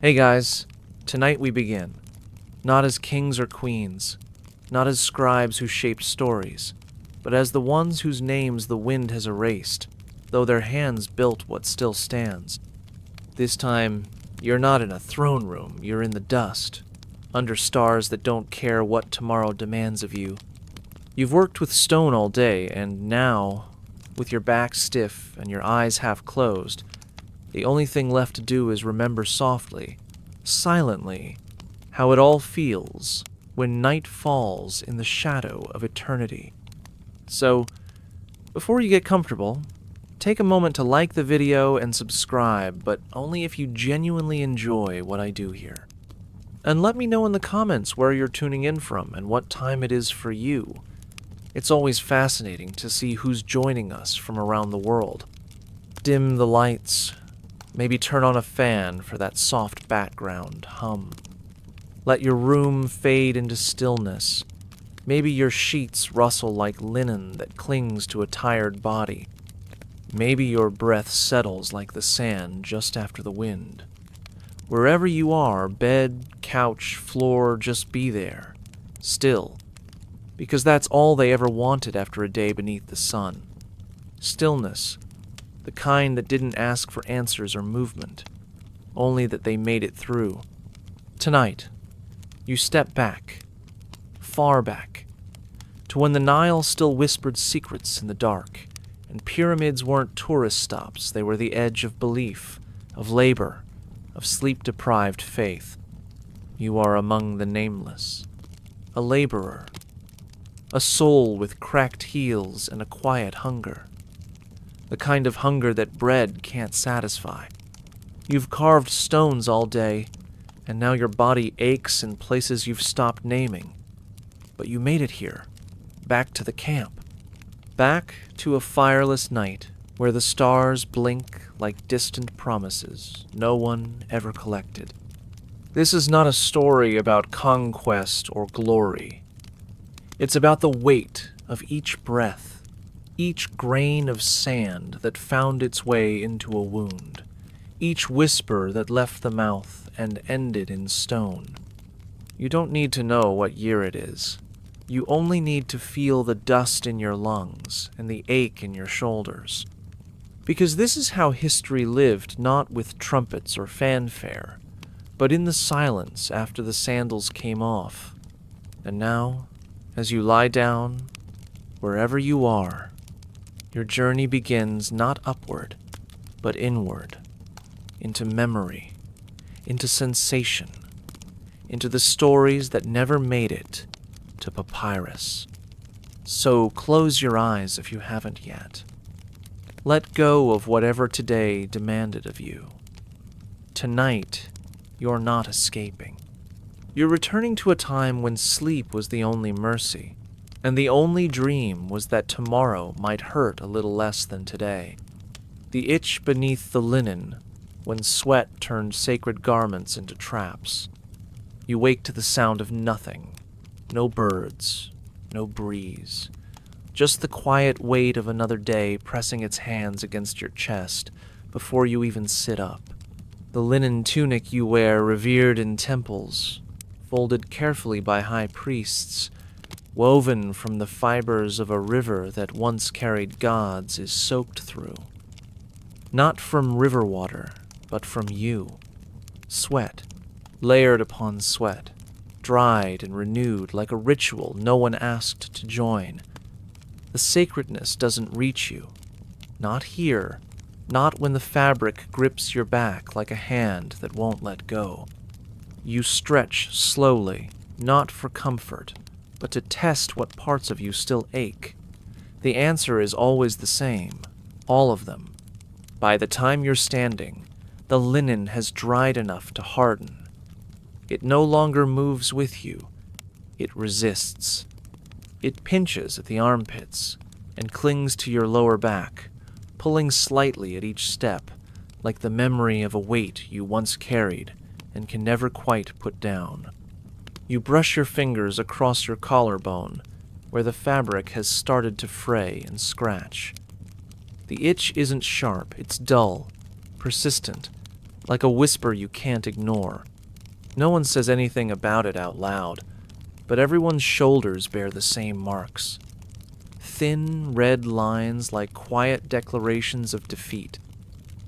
Hey guys, tonight we begin. Not as kings or queens, not as scribes who shaped stories, but as the ones whose names the wind has erased, though their hands built what still stands. This time, you're not in a throne room, you're in the dust, under stars that don't care what tomorrow demands of you. You've worked with stone all day, and now, with your back stiff and your eyes half closed, the only thing left to do is remember softly, silently, how it all feels when night falls in the shadow of eternity. So, before you get comfortable, take a moment to like the video and subscribe, but only if you genuinely enjoy what I do here. And let me know in the comments where you're tuning in from and what time it is for you. It's always fascinating to see who's joining us from around the world. Dim the lights. Maybe turn on a fan for that soft background hum. Let your room fade into stillness. Maybe your sheets rustle like linen that clings to a tired body. Maybe your breath settles like the sand just after the wind. Wherever you are, bed, couch, floor, just be there. Still. Because that's all they ever wanted after a day beneath the sun. Stillness. The kind that didn't ask for answers or movement, only that they made it through. Tonight, you step back, far back, to when the Nile still whispered secrets in the dark, and pyramids weren't tourist stops, they were the edge of belief, of labor, of sleep-deprived faith. You are among the nameless, a laborer, a soul with cracked heels and a quiet hunger. The kind of hunger that bread can't satisfy. You've carved stones all day, and now your body aches in places you've stopped naming. But you made it here, back to the camp. Back to a fireless night where the stars blink like distant promises no one ever collected. This is not a story about conquest or glory. It's about the weight of each breath, each grain of sand that found its way into a wound, each whisper that left the mouth and ended in stone. You don't need to know what year it is. You only need to feel the dust in your lungs and the ache in your shoulders. Because this is how history lived, not with trumpets or fanfare, but in the silence after the sandals came off. And now, as you lie down, wherever you are, your journey begins not upward, but inward, into memory, into sensation, into the stories that never made it to papyrus. So close your eyes if you haven't yet. Let go of whatever today demanded of you. Tonight, you're not escaping. You're returning to a time when sleep was the only mercy, and the only dream was that tomorrow might hurt a little less than today. The itch beneath the linen when sweat turned sacred garments into traps. You wake to the sound of nothing. No birds, no breeze. Just the quiet weight of another day pressing its hands against your chest before you even sit up. The linen tunic you wear revered in temples, folded carefully by high priests, woven from the fibers of a river that once carried gods, is soaked through. Not from river water, but from you. Sweat, layered upon sweat, dried and renewed like a ritual no one asked to join. The sacredness doesn't reach you. Not here, not when the fabric grips your back like a hand that won't let go. You stretch slowly, not for comfort, but to test what parts of you still ache. The answer is always the same, all of them. By the time you're standing, the linen has dried enough to harden. It no longer moves with you. It resists. It pinches at the armpits and clings to your lower back, pulling slightly at each step, like the memory of a weight you once carried and can never quite put down. You brush your fingers across your collarbone, where the fabric has started to fray and scratch. The itch isn't sharp, it's dull, persistent, like a whisper you can't ignore. No one says anything about it out loud, but everyone's shoulders bear the same marks. Thin, red lines like quiet declarations of defeat.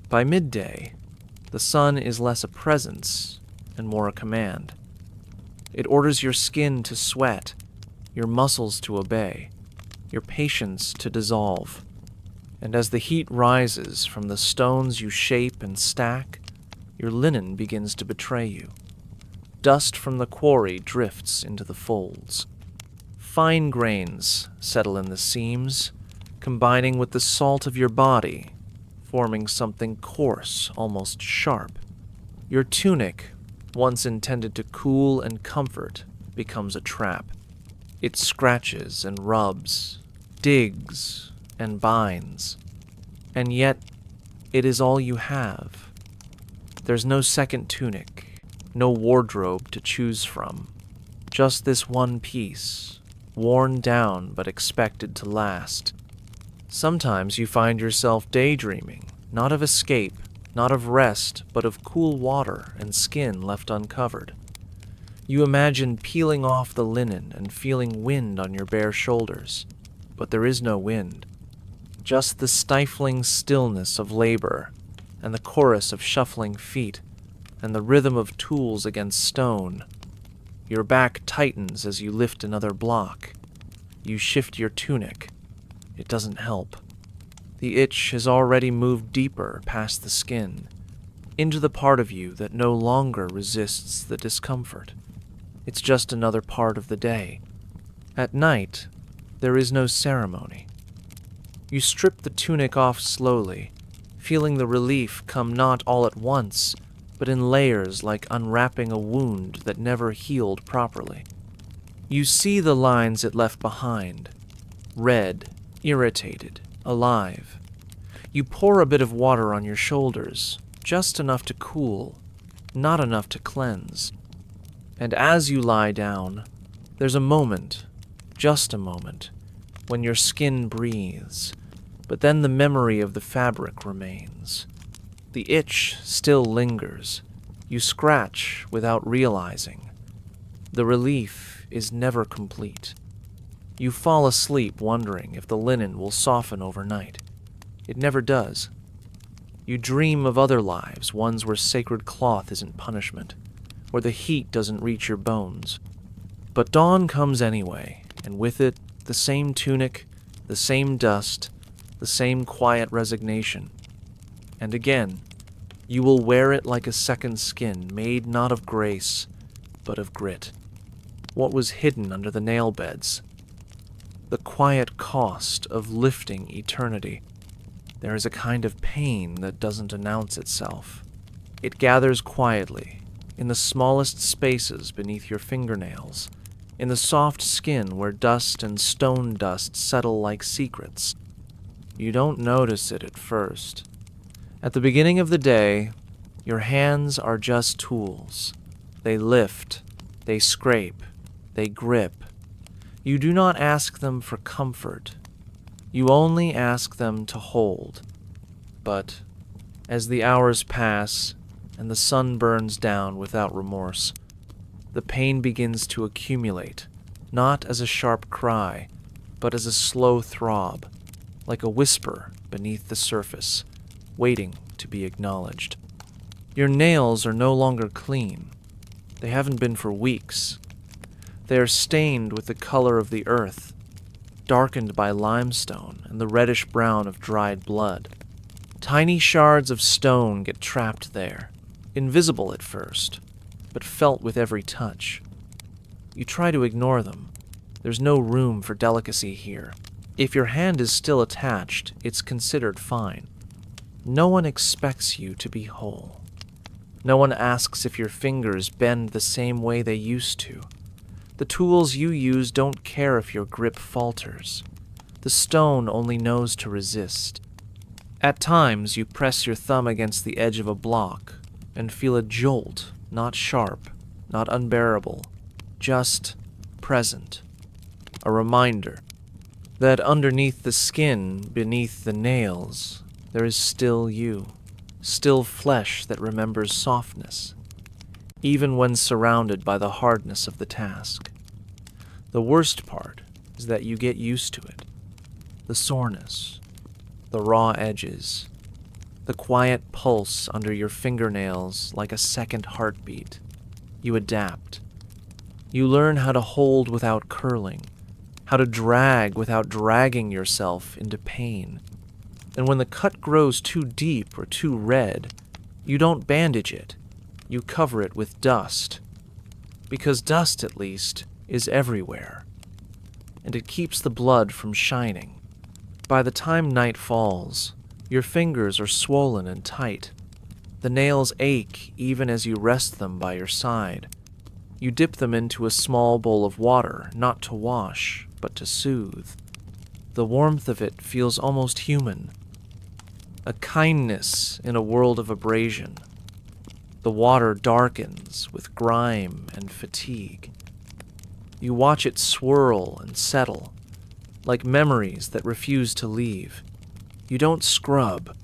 By midday, the sun is less a presence and more a command. It orders your skin to sweat, your muscles to obey, your patience to dissolve. And as the heat rises from the stones you shape and stack, your linen begins to betray you. Dust from the quarry drifts into the folds. Fine grains settle in the seams, combining with the salt of your body, forming something coarse, almost sharp. Your tunic, once intended to cool and comfort, becomes a trap. It scratches and rubs, digs and binds, and yet it is all you have. There's no second tunic, no wardrobe to choose from, just this one piece, worn down but expected to last. Sometimes you find yourself daydreaming, not of escape, not of rest, but of cool water and skin left uncovered. You imagine peeling off the linen and feeling wind on your bare shoulders, but there is no wind, just the stifling stillness of labor and the chorus of shuffling feet and the rhythm of tools against stone. Your back tightens as you lift another block. You shift your tunic. It doesn't help. The itch has already moved deeper past the skin, into the part of you that no longer resists the discomfort. It's just another part of the day. At night, there is no ceremony. You strip the tunic off slowly, feeling the relief come not all at once, but in layers like unwrapping a wound that never healed properly. You see the lines it left behind, red, irritated, alive. You pour a bit of water on your shoulders, just enough to cool, not enough to cleanse. And as you lie down, there's a moment, just a moment, when your skin breathes, but then the memory of the fabric remains. The itch still lingers. You scratch without realizing. The relief is never complete. You fall asleep wondering if the linen will soften overnight. It never does. You dream of other lives, ones where sacred cloth isn't punishment, where the heat doesn't reach your bones. But dawn comes anyway, and with it, the same tunic, the same dust, the same quiet resignation. And again, you will wear it like a second skin, made not of grace, but of grit. What was hidden under the nail beds? The quiet cost of lifting eternity. There is a kind of pain that doesn't announce itself. It gathers quietly, in the smallest spaces beneath your fingernails, in the soft skin where dust and stone dust settle like secrets. You don't notice it at first. At the beginning of the day, your hands are just tools. They lift, they scrape, they grip. You do not ask them for comfort. You only ask them to hold. But as the hours pass and the sun burns down without remorse, the pain begins to accumulate, not as a sharp cry, but as a slow throb, like a whisper beneath the surface, waiting to be acknowledged. Your nails are no longer clean. They haven't been for weeks. They are stained with the color of the earth, darkened by limestone and the reddish-brown of dried blood. Tiny shards of stone get trapped there, invisible at first, but felt with every touch. You try to ignore them. There's no room for delicacy here. If your hand is still attached, it's considered fine. No one expects you to be whole. No one asks if your fingers bend the same way they used to. The tools you use don't care if your grip falters. The stone only knows to resist. At times, you press your thumb against the edge of a block and feel a jolt, not sharp, not unbearable, just present. A reminder that underneath the skin, beneath the nails, there is still you. still flesh that remembers softness, even when surrounded by the hardness of the task. The worst part is that you get used to it. The soreness, the raw edges, the quiet pulse under your fingernails like a second heartbeat. You adapt. You learn how to hold without curling, how to drag without dragging yourself into pain. And when the cut grows too deep or too red, you don't bandage it. You cover it with dust. Because dust, at least, is everywhere. And it keeps the blood from shining. By the time night falls, your fingers are swollen and tight. The nails ache even as you rest them by your side. You dip them into a small bowl of water, not to wash, but to soothe. The warmth of it feels almost human. A kindness in a world of abrasion. The water darkens with grime and fatigue. You watch it swirl and settle, like memories that refuse to leave. You don't scrub.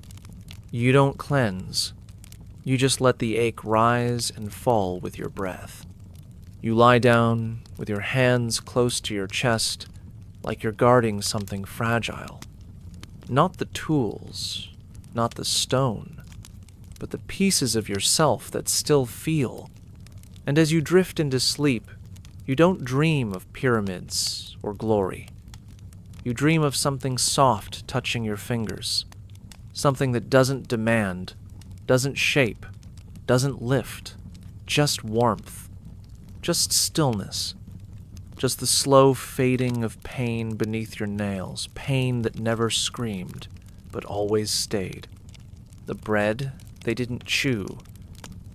You don't cleanse. You just let the ache rise and fall with your breath. You lie down with your hands close to your chest, like you're guarding something fragile. Not the tools, not the stone, but the pieces of yourself that still feel. And as you drift into sleep, you don't dream of pyramids or glory. You dream of something soft touching your fingers, something that doesn't demand, doesn't shape, doesn't lift, just warmth, just stillness, just the slow fading of pain beneath your nails, pain that never screamed, but always stayed. The bread they didn't chew,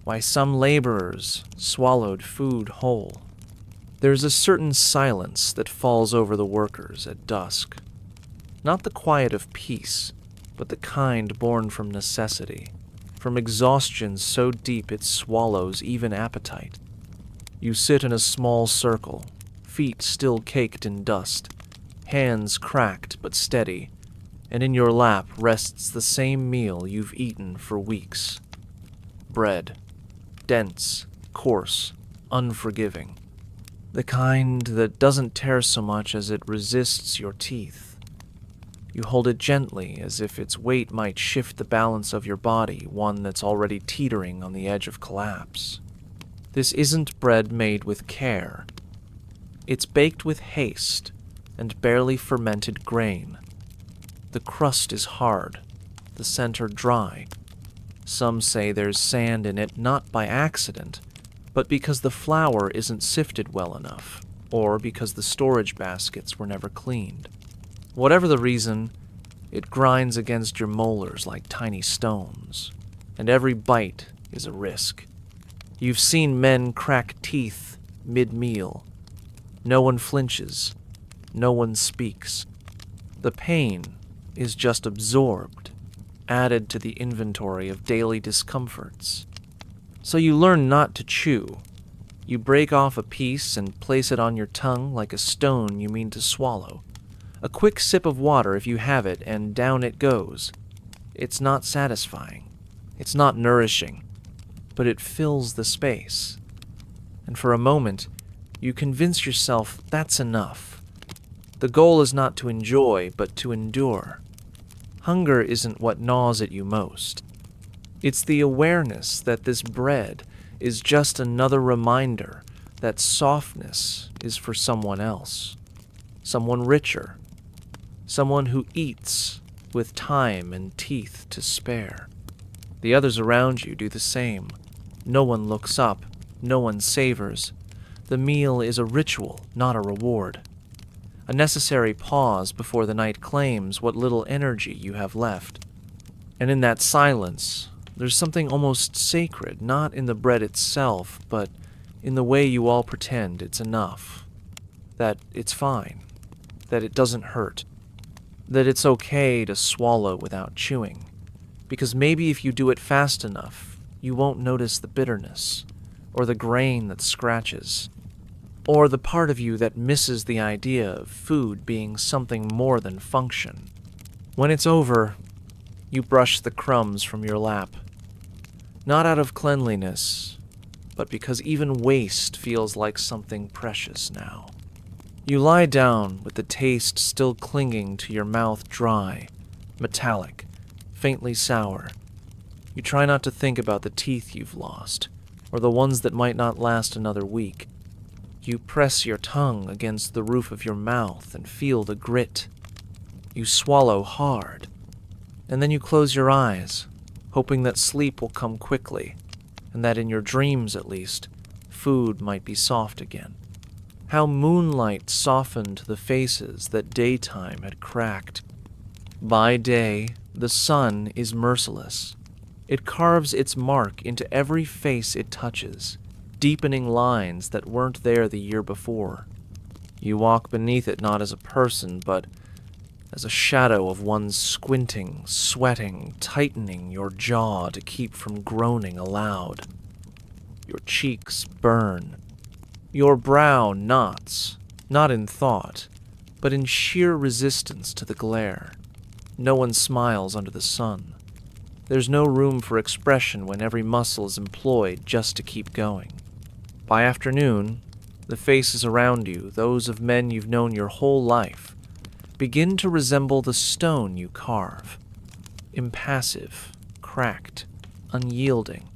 why some laborers swallowed food whole. There's a certain silence that falls over the workers at dusk. Not the quiet of peace, but the kind born from necessity, from exhaustion so deep it swallows even appetite. You sit in a small circle, feet still caked in dust, hands cracked but steady, and in your lap rests the same meal you've eaten for weeks. Bread, dense, coarse, unforgiving. The kind that doesn't tear so much as it resists your teeth. You hold it gently as if its weight might shift the balance of your body, one that's already teetering on the edge of collapse. This isn't bread made with care. It's baked with haste and barely fermented grain. The crust is hard, the center dry. Some say there's sand in it not by accident, but because the flour isn't sifted well enough, or because the storage baskets were never cleaned. Whatever the reason, it grinds against your molars like tiny stones, and every bite is a risk. You've seen men crack teeth mid-meal. No one flinches. No one speaks. The pain is just absorbed, added to the inventory of daily discomforts. So you learn not to chew. You break off a piece and place it on your tongue like a stone you mean to swallow. A quick sip of water if you have it, and down it goes. It's not satisfying. It's not nourishing. But it fills the space. And for a moment, you convince yourself that's enough. The goal is not to enjoy, but to endure. Hunger isn't what gnaws at you most. It's the awareness that this bread is just another reminder that softness is for someone else, someone richer, someone who eats with time and teeth to spare. The others around you do the same. No one looks up, no one savors. The meal is a ritual, not a reward. A necessary pause before the night claims what little energy you have left. And in that silence, there's something almost sacred, not in the bread itself, but in the way you all pretend it's enough. That it's fine. That it doesn't hurt. That it's okay to swallow without chewing. Because maybe if you do it fast enough, you won't notice the bitterness, or the grain that scratches, or the part of you that misses the idea of food being something more than function. When it's over, you brush the crumbs from your lap, Not out of cleanliness, but because even waste feels like something precious now. You lie down with the taste still clinging to your mouth, dry, metallic, faintly sour. You try not to think about the teeth you've lost, or the ones that might not last another week. You press your tongue against the roof of your mouth and feel the grit. You swallow hard, and then you close your eyes, hoping that sleep will come quickly, and that in your dreams at least, food might be soft again. How moonlight softened the faces that daytime had cracked. By day, the sun is merciless. It carves its mark into every face it touches, deepening lines that weren't there the year before. You walk beneath it not as a person, but as a shadow of one squinting, sweating, tightening your jaw to keep from groaning aloud. Your cheeks burn. Your brow knots, not in thought, but in sheer resistance to the glare. No one smiles under the sun. There's no room for expression when every muscle is employed just to keep going. By afternoon, the faces around you, those of men you've known your whole life, begin to resemble the stone you carve. Impassive, cracked, unyielding.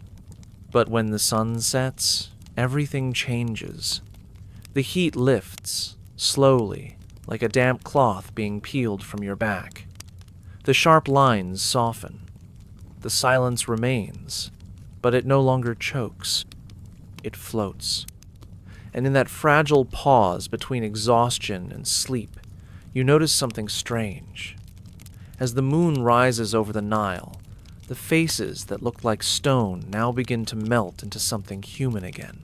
But when the sun sets, everything changes. The heat lifts, slowly, like a damp cloth being peeled from your back. The sharp lines soften. The silence remains, but it no longer chokes. It floats. And in that fragile pause between exhaustion and sleep, you notice something strange. As the moon rises over the Nile, the faces that looked like stone now begin to melt into something human again.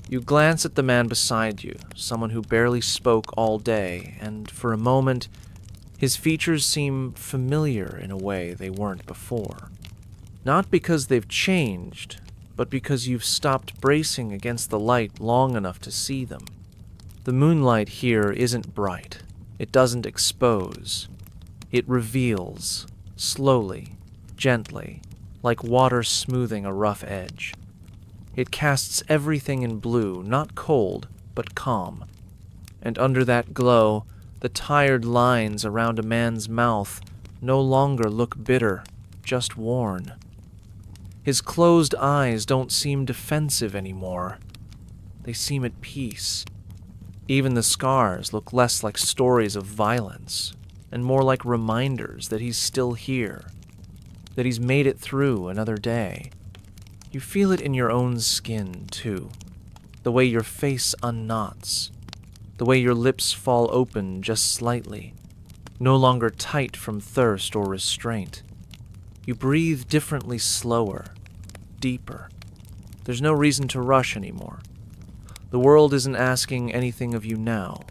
You glance at the man beside you, someone who barely spoke all day, and for a moment, his features seem familiar in a way they weren't before. Not because they've changed, but because you've stopped bracing against the light long enough to see them. The moonlight here isn't bright. It doesn't expose. It reveals, slowly, gently, like water smoothing a rough edge. It casts everything in blue, not cold, but calm. And under that glow, the tired lines around a man's mouth no longer look bitter, just worn. His closed eyes don't seem defensive anymore. They seem at peace. Even the scars look less like stories of violence, and more like reminders that he's still here, that he's made it through another day. You feel it in your own skin, too, the way your face unknots, the way your lips fall open just slightly, no longer tight from thirst or restraint. You breathe differently, slower, deeper. There's no reason to rush anymore. The world isn't asking anything of you now.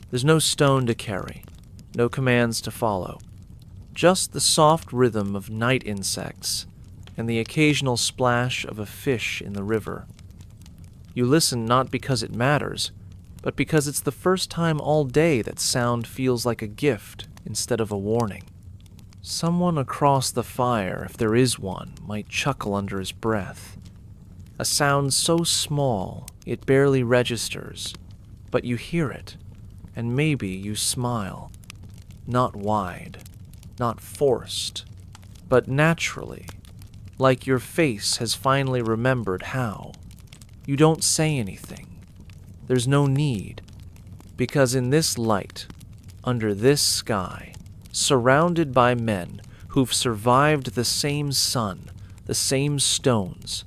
There's no stone to carry, no commands to follow. Just the soft rhythm of night insects and the occasional splash of a fish in the river. You listen not because it matters, but because it's the first time all day that sound feels like a gift instead of a warning. Someone across the fire, if there is one, might chuckle under his breath. A sound so small it barely registers, but you hear it, and maybe you smile. Not wide, not forced, but naturally, like your face has finally remembered how. You don't say anything. There's no need, because in this light, under this sky, surrounded by men who've survived the same sun, the same stones,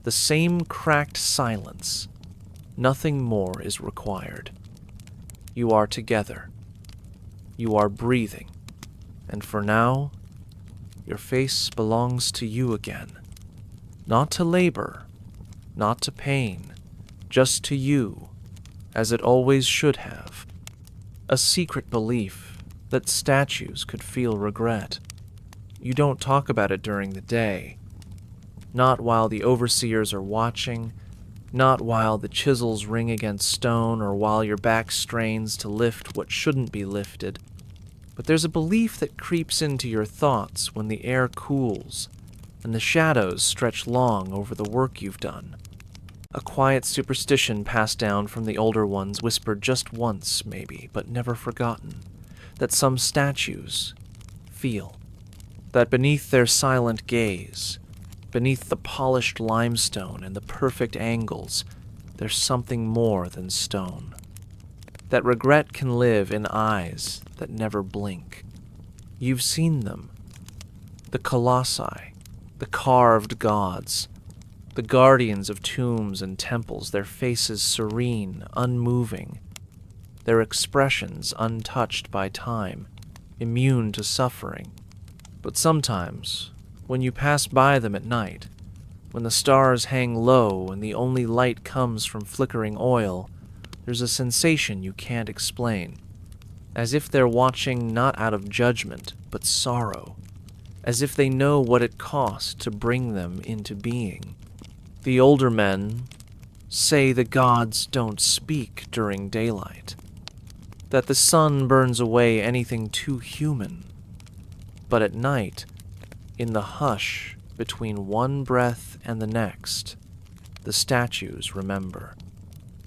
the same cracked silence, nothing more is required. You are together. You are breathing. And for now, your face belongs to you again. Not to labor, not to pain, just to you, as it always should have. A secret belief that statues could feel regret. You don't talk about it during the day. Not while the overseers are watching, not while the chisels ring against stone or while your back strains to lift what shouldn't be lifted. But there's a belief that creeps into your thoughts when the air cools, and the shadows stretch long over the work you've done. A quiet superstition passed down from the older ones, whispered just once, maybe, but never forgotten, that some statues feel. That beneath their silent gaze, beneath the polished limestone and the perfect angles, there's something more than stone. That regret can live in eyes that never blink. You've seen them. The colossi, the carved gods, the guardians of tombs and temples, their faces serene, unmoving, their expressions untouched by time, immune to suffering. But sometimes, when you pass by them at night, when the stars hang low and the only light comes from flickering oil, there's a sensation you can't explain, as if they're watching not out of judgment, but sorrow, as if they know what it cost to bring them into being. The older men say the gods don't speak during daylight, that the sun burns away anything too human. But at night, in the hush between one breath and the next, the statues remember.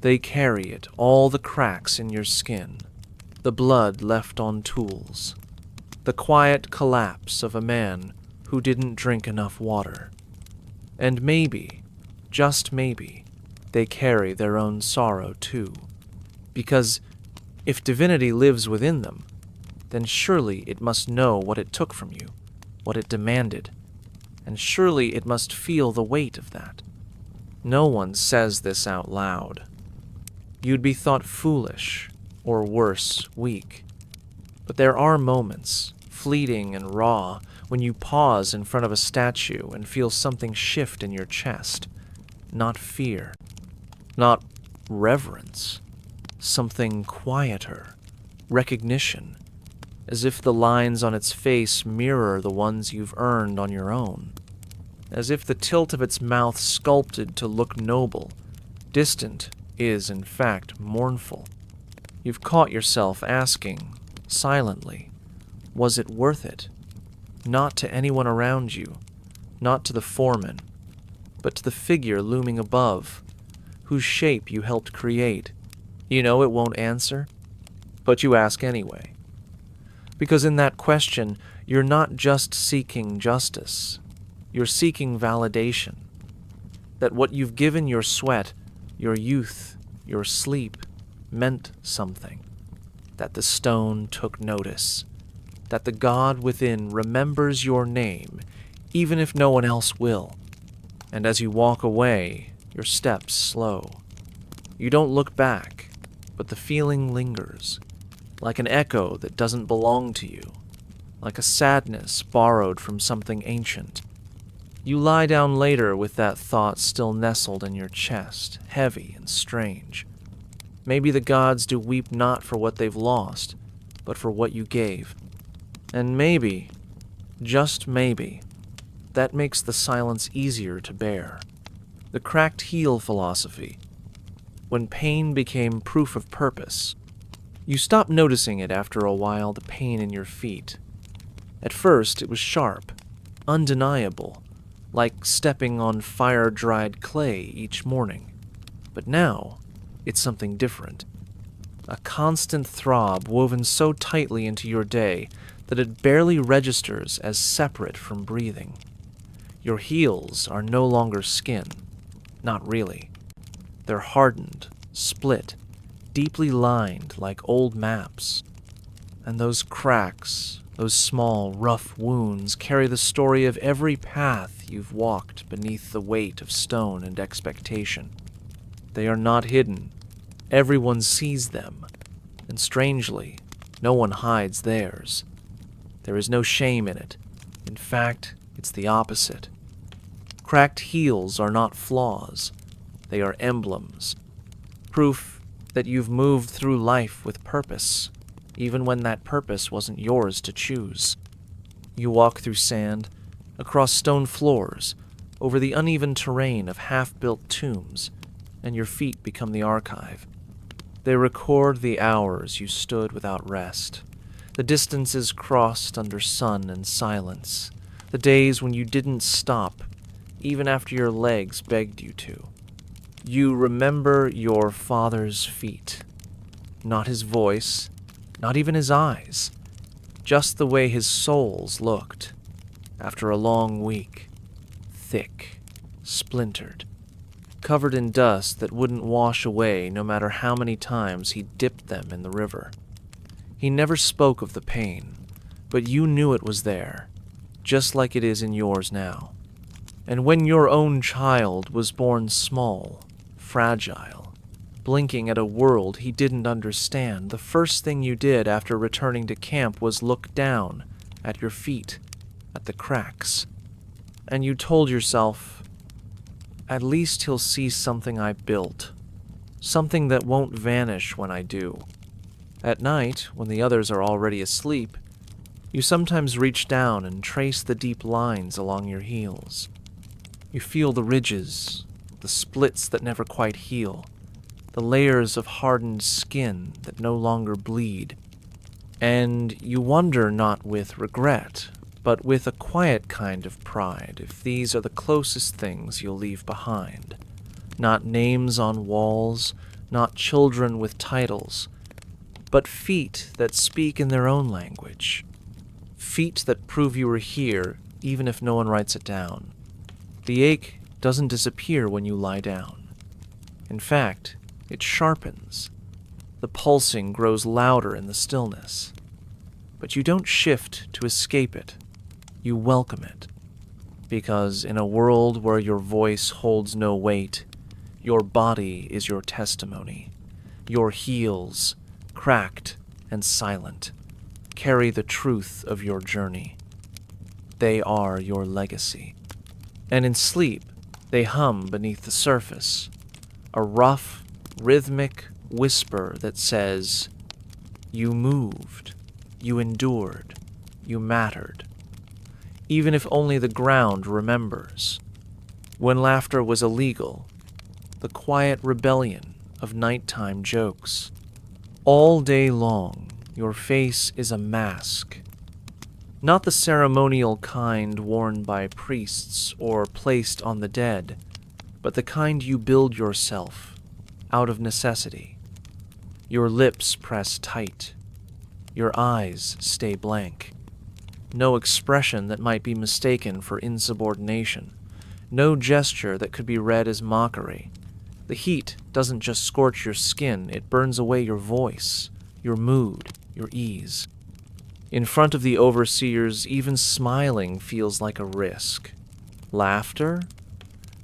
They carry it, all the cracks in your skin, the blood left on tools, the quiet collapse of a man who didn't drink enough water. And maybe, just maybe, they carry their own sorrow too. Because if divinity lives within them, then surely it must know what it took from you, what it demanded, and surely it must feel the weight of that. No one says this out loud. You'd be thought foolish, or worse, weak. But there are moments, fleeting and raw, when you pause in front of a statue and feel something shift in your chest. Not fear, not reverence, something quieter, recognition, as if the lines on its face mirror the ones you've earned on your own, as if the tilt of its mouth sculpted to look noble, distant, is in fact mournful. You've caught yourself asking, silently, was it worth it? Not to anyone around you, not to the foreman, but to the figure looming above, whose shape you helped create. You know it won't answer, but you ask anyway. Because in that question, you're not just seeking justice, you're seeking validation. That what you've given your sweat, your youth, your sleep, meant something. That the stone took notice. That the God within remembers your name, even if no one else will. And as you walk away, your steps slow. You don't look back, but the feeling lingers, like an echo that doesn't belong to you, like a sadness borrowed from something ancient. You lie down later with that thought still nestled in your chest, heavy and strange. Maybe the gods do weep not for what they've lost, but for what you gave. And maybe, just maybe, that makes the silence easier to bear. The cracked heel philosophy. When pain became proof of purpose, you stopped noticing it after a while, the pain in your feet. At first, it was sharp, undeniable, like stepping on fire-dried clay each morning. But now, it's something different. A constant throb woven so tightly into your day that it barely registers as separate from breathing. Your heels are no longer skin. Not really. They're hardened, split, deeply lined like old maps. And those cracks, those small, rough wounds, carry the story of every path you've walked beneath the weight of stone and expectation. They are not hidden. Everyone sees them. And strangely, no one hides theirs. There is no shame in it. In fact, it's the opposite. Cracked heels are not flaws. They are emblems. Proof that you've moved through life with purpose, even when that purpose wasn't yours to choose. You walk through sand, across stone floors, over the uneven terrain of half-built tombs, and your feet become the archive. They record the hours you stood without rest, the distances crossed under sun and silence, The days when you didn't stop, even after your legs begged you to. You remember your father's feet. Not his voice, not even his eyes, just the way his soles looked after a long week, thick, splintered, covered in dust that wouldn't wash away no matter how many times he dipped them in the river. He never spoke of the pain, but you knew it was there, just like it is in yours now. And when your own child was born small, fragile, blinking at a world he didn't understand, the first thing you did after returning to camp was look down at your feet, at the cracks. And you told yourself, at least he'll see something I built, something that won't vanish when I do. At night, when the others are already asleep, you sometimes reach down and trace the deep lines along your heels. You feel the ridges, the splits that never quite heal, the layers of hardened skin that no longer bleed. And you wonder not with regret, but with a quiet kind of pride if these are the closest things you'll leave behind. Not names on walls, not children with titles, but feet that speak in their own language. Feet that prove you were here, even if no one writes it down. The ache doesn't disappear when you lie down. In fact, it sharpens. The pulsing grows louder in the stillness. But you don't shift to escape it. You welcome it. Because in a world where your voice holds no weight, your body is your testimony. Your heels, cracked and silent, carry the truth of your journey. They are your legacy. And in sleep, they hum beneath the surface, a rough, rhythmic whisper that says, you moved, you endured, you mattered, even if only the ground remembers. When laughter was illegal, the quiet rebellion of nighttime jokes. All day long, your face is a mask. Not the ceremonial kind worn by priests or placed on the dead, but the kind you build yourself out of necessity. Your lips press tight. Your eyes stay blank. No expression that might be mistaken for insubordination. No gesture that could be read as mockery. The heat doesn't just scorch your skin, it burns away your voice, your mood, your ease. In front of the overseers, even smiling feels like a risk. Laughter?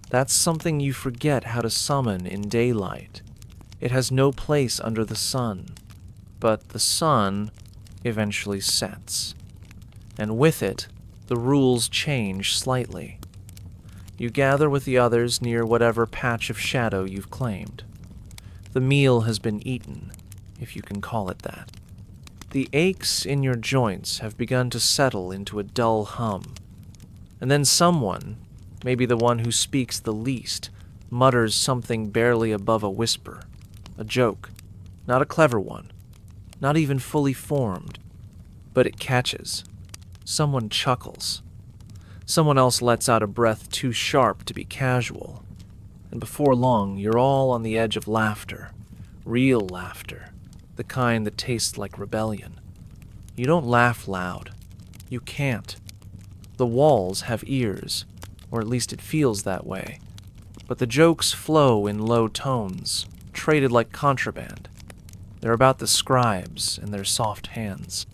That's something you forget how to summon in daylight. It has no place under the sun. But the sun eventually sets. And with it, the rules change slightly. You gather with the others near whatever patch of shadow you've claimed. The meal has been eaten, if you can call it that. The aches in your joints have begun to settle into a dull hum. And then someone, maybe the one who speaks the least, mutters something barely above a whisper. A joke. Not a clever one. Not even fully formed. But it catches. Someone chuckles. Someone else lets out a breath too sharp to be casual. And before long, you're all on the edge of laughter. Real laughter. The kind that tastes like rebellion. You don't laugh loud. You can't. The walls have ears, or at least it feels that way. But the jokes flow in low tones, traded like contraband. They're about the scribes and their soft hands.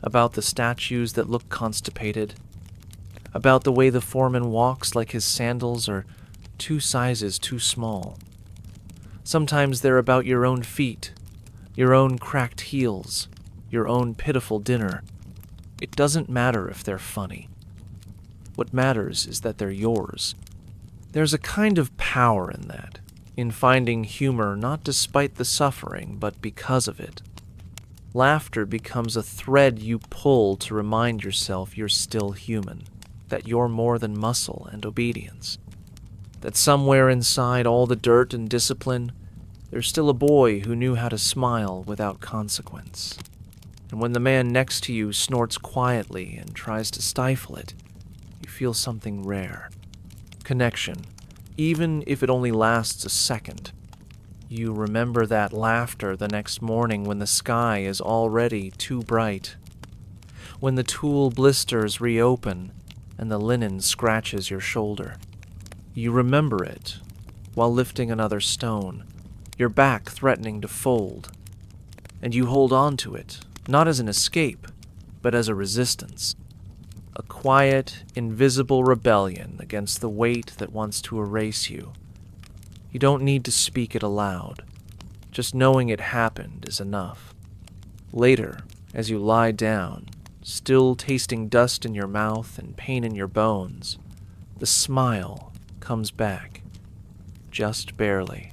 About the statues that look constipated. About the way the foreman walks like his sandals are 2 sizes too small. Sometimes they're about your own feet, your own cracked heels, your own pitiful dinner. It doesn't matter if they're funny. What matters is that they're yours. There's a kind of power in that, in finding humor not despite the suffering, but because of it. Laughter becomes a thread you pull to remind yourself you're still human, that you're more than muscle and obedience, that somewhere inside all the dirt and discipline, there's still a boy who knew how to smile without consequence. And when the man next to you snorts quietly and tries to stifle it, you feel something rare. Connection, even if it only lasts a second. You remember that laughter the next morning when the sky is already too bright, when the tulle blisters reopen and the linen scratches your shoulder. You remember it while lifting another stone, your back threatening to fold, and you hold on to it, not as an escape, but as a resistance. A quiet, invisible rebellion against the weight that wants to erase you. You don't need to speak it aloud. Just knowing it happened is enough. Later, as you lie down, still tasting dust in your mouth and pain in your bones, the smile comes back. Just barely.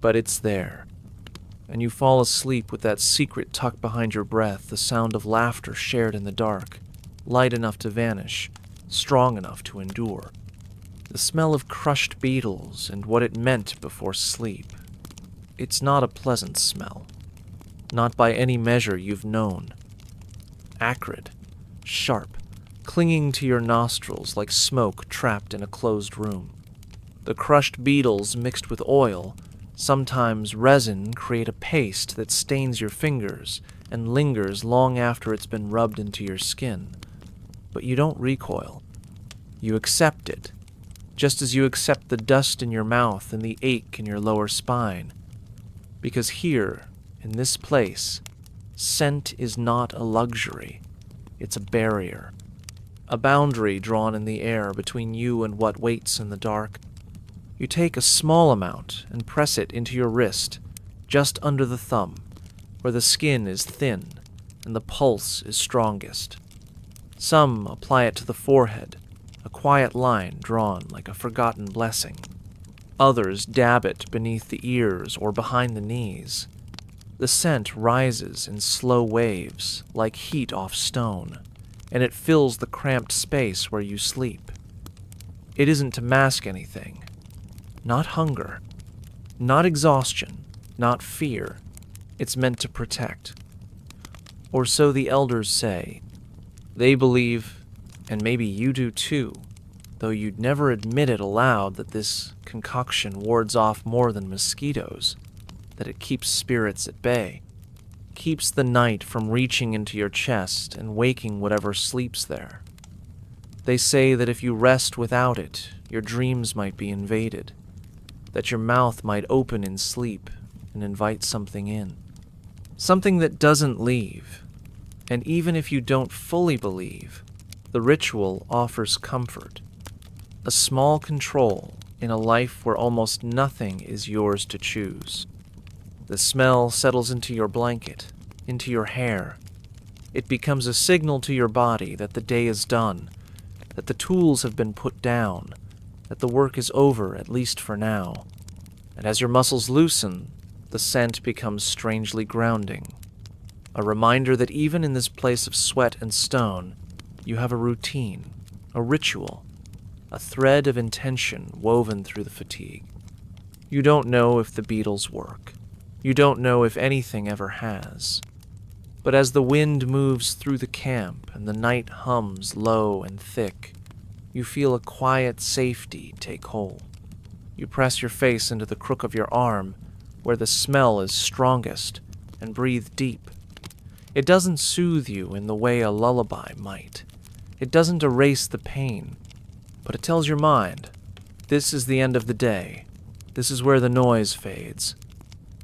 But it's there. And you fall asleep with that secret tucked behind your breath, the sound of laughter shared in the dark, light enough to vanish, strong enough to endure. The smell of crushed beetles and what it meant before sleep. It's not a pleasant smell. Not by any measure you've known. Acrid, sharp, clinging to your nostrils like smoke trapped in a closed room. The crushed beetles mixed with oil, sometimes resin, create a paste that stains your fingers and lingers long after it's been rubbed into your skin. But you don't recoil. You accept it, just as you accept the dust in your mouth and the ache in your lower spine. Because here, in this place, scent is not a luxury. It's a barrier. A boundary drawn in the air between you and what waits in the dark. You take a small amount and press it into your wrist, just under the thumb, where the skin is thin and the pulse is strongest. Some apply it to the forehead, a quiet line drawn like a forgotten blessing. Others dab it beneath the ears or behind the knees. The scent rises in slow waves, like heat off stone, and it fills the cramped space where you sleep. It isn't to mask anything. Not hunger. Not exhaustion. Not fear. It's meant to protect. Or so the elders say. They believe, and maybe you do too, though you'd never admit it aloud, that this concoction wards off more than mosquitoes, that it keeps spirits at bay, keeps the night from reaching into your chest and waking whatever sleeps there. They say that if you rest without it, your dreams might be invaded, that your mouth might open in sleep and invite something in, something that doesn't leave. And even if you don't fully believe, the ritual offers comfort, a small control in a life where almost nothing is yours to choose. The smell settles into your blanket, into your hair. It becomes a signal to your body that the day is done, that the tools have been put down, that the work is over, at least for now. And as your muscles loosen, the scent becomes strangely grounding. A reminder that even in this place of sweat and stone, you have a routine, a ritual, a thread of intention woven through the fatigue. You don't know if the beetles work. You don't know if anything ever has. But as the wind moves through the camp and the night hums low and thick, you feel a quiet safety take hold. You press your face into the crook of your arm, where the smell is strongest, and breathe deep. It doesn't soothe you in the way a lullaby might. It doesn't erase the pain, but it tells your mind, this is the end of the day. This is where the noise fades,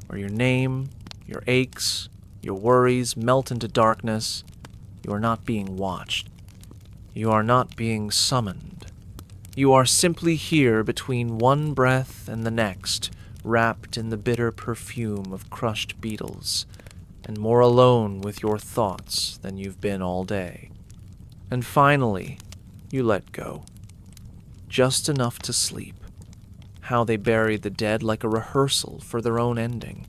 where your name, your aches, your worries melt into darkness. You are not being watched. You are not being summoned. You are simply here between one breath and the next, wrapped in the bitter perfume of crushed beetles, and more alone with your thoughts than you've been all day. And finally, you let go. Just enough to sleep. How they buried the dead like a rehearsal for their own ending.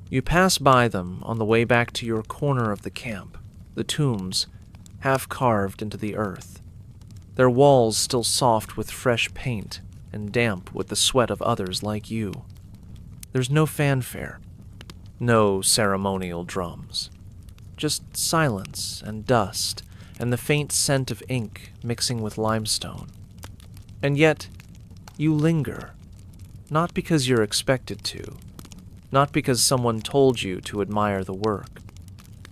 You pass by them on the way back to your corner of the camp, the tombs, half carved into the earth. Their walls still soft with fresh paint and damp with the sweat of others like you. There's no fanfare, no ceremonial drums, just silence and dust and the faint scent of ink mixing with limestone. And yet, you linger, not because you're expected to, not because someone told you to admire the work,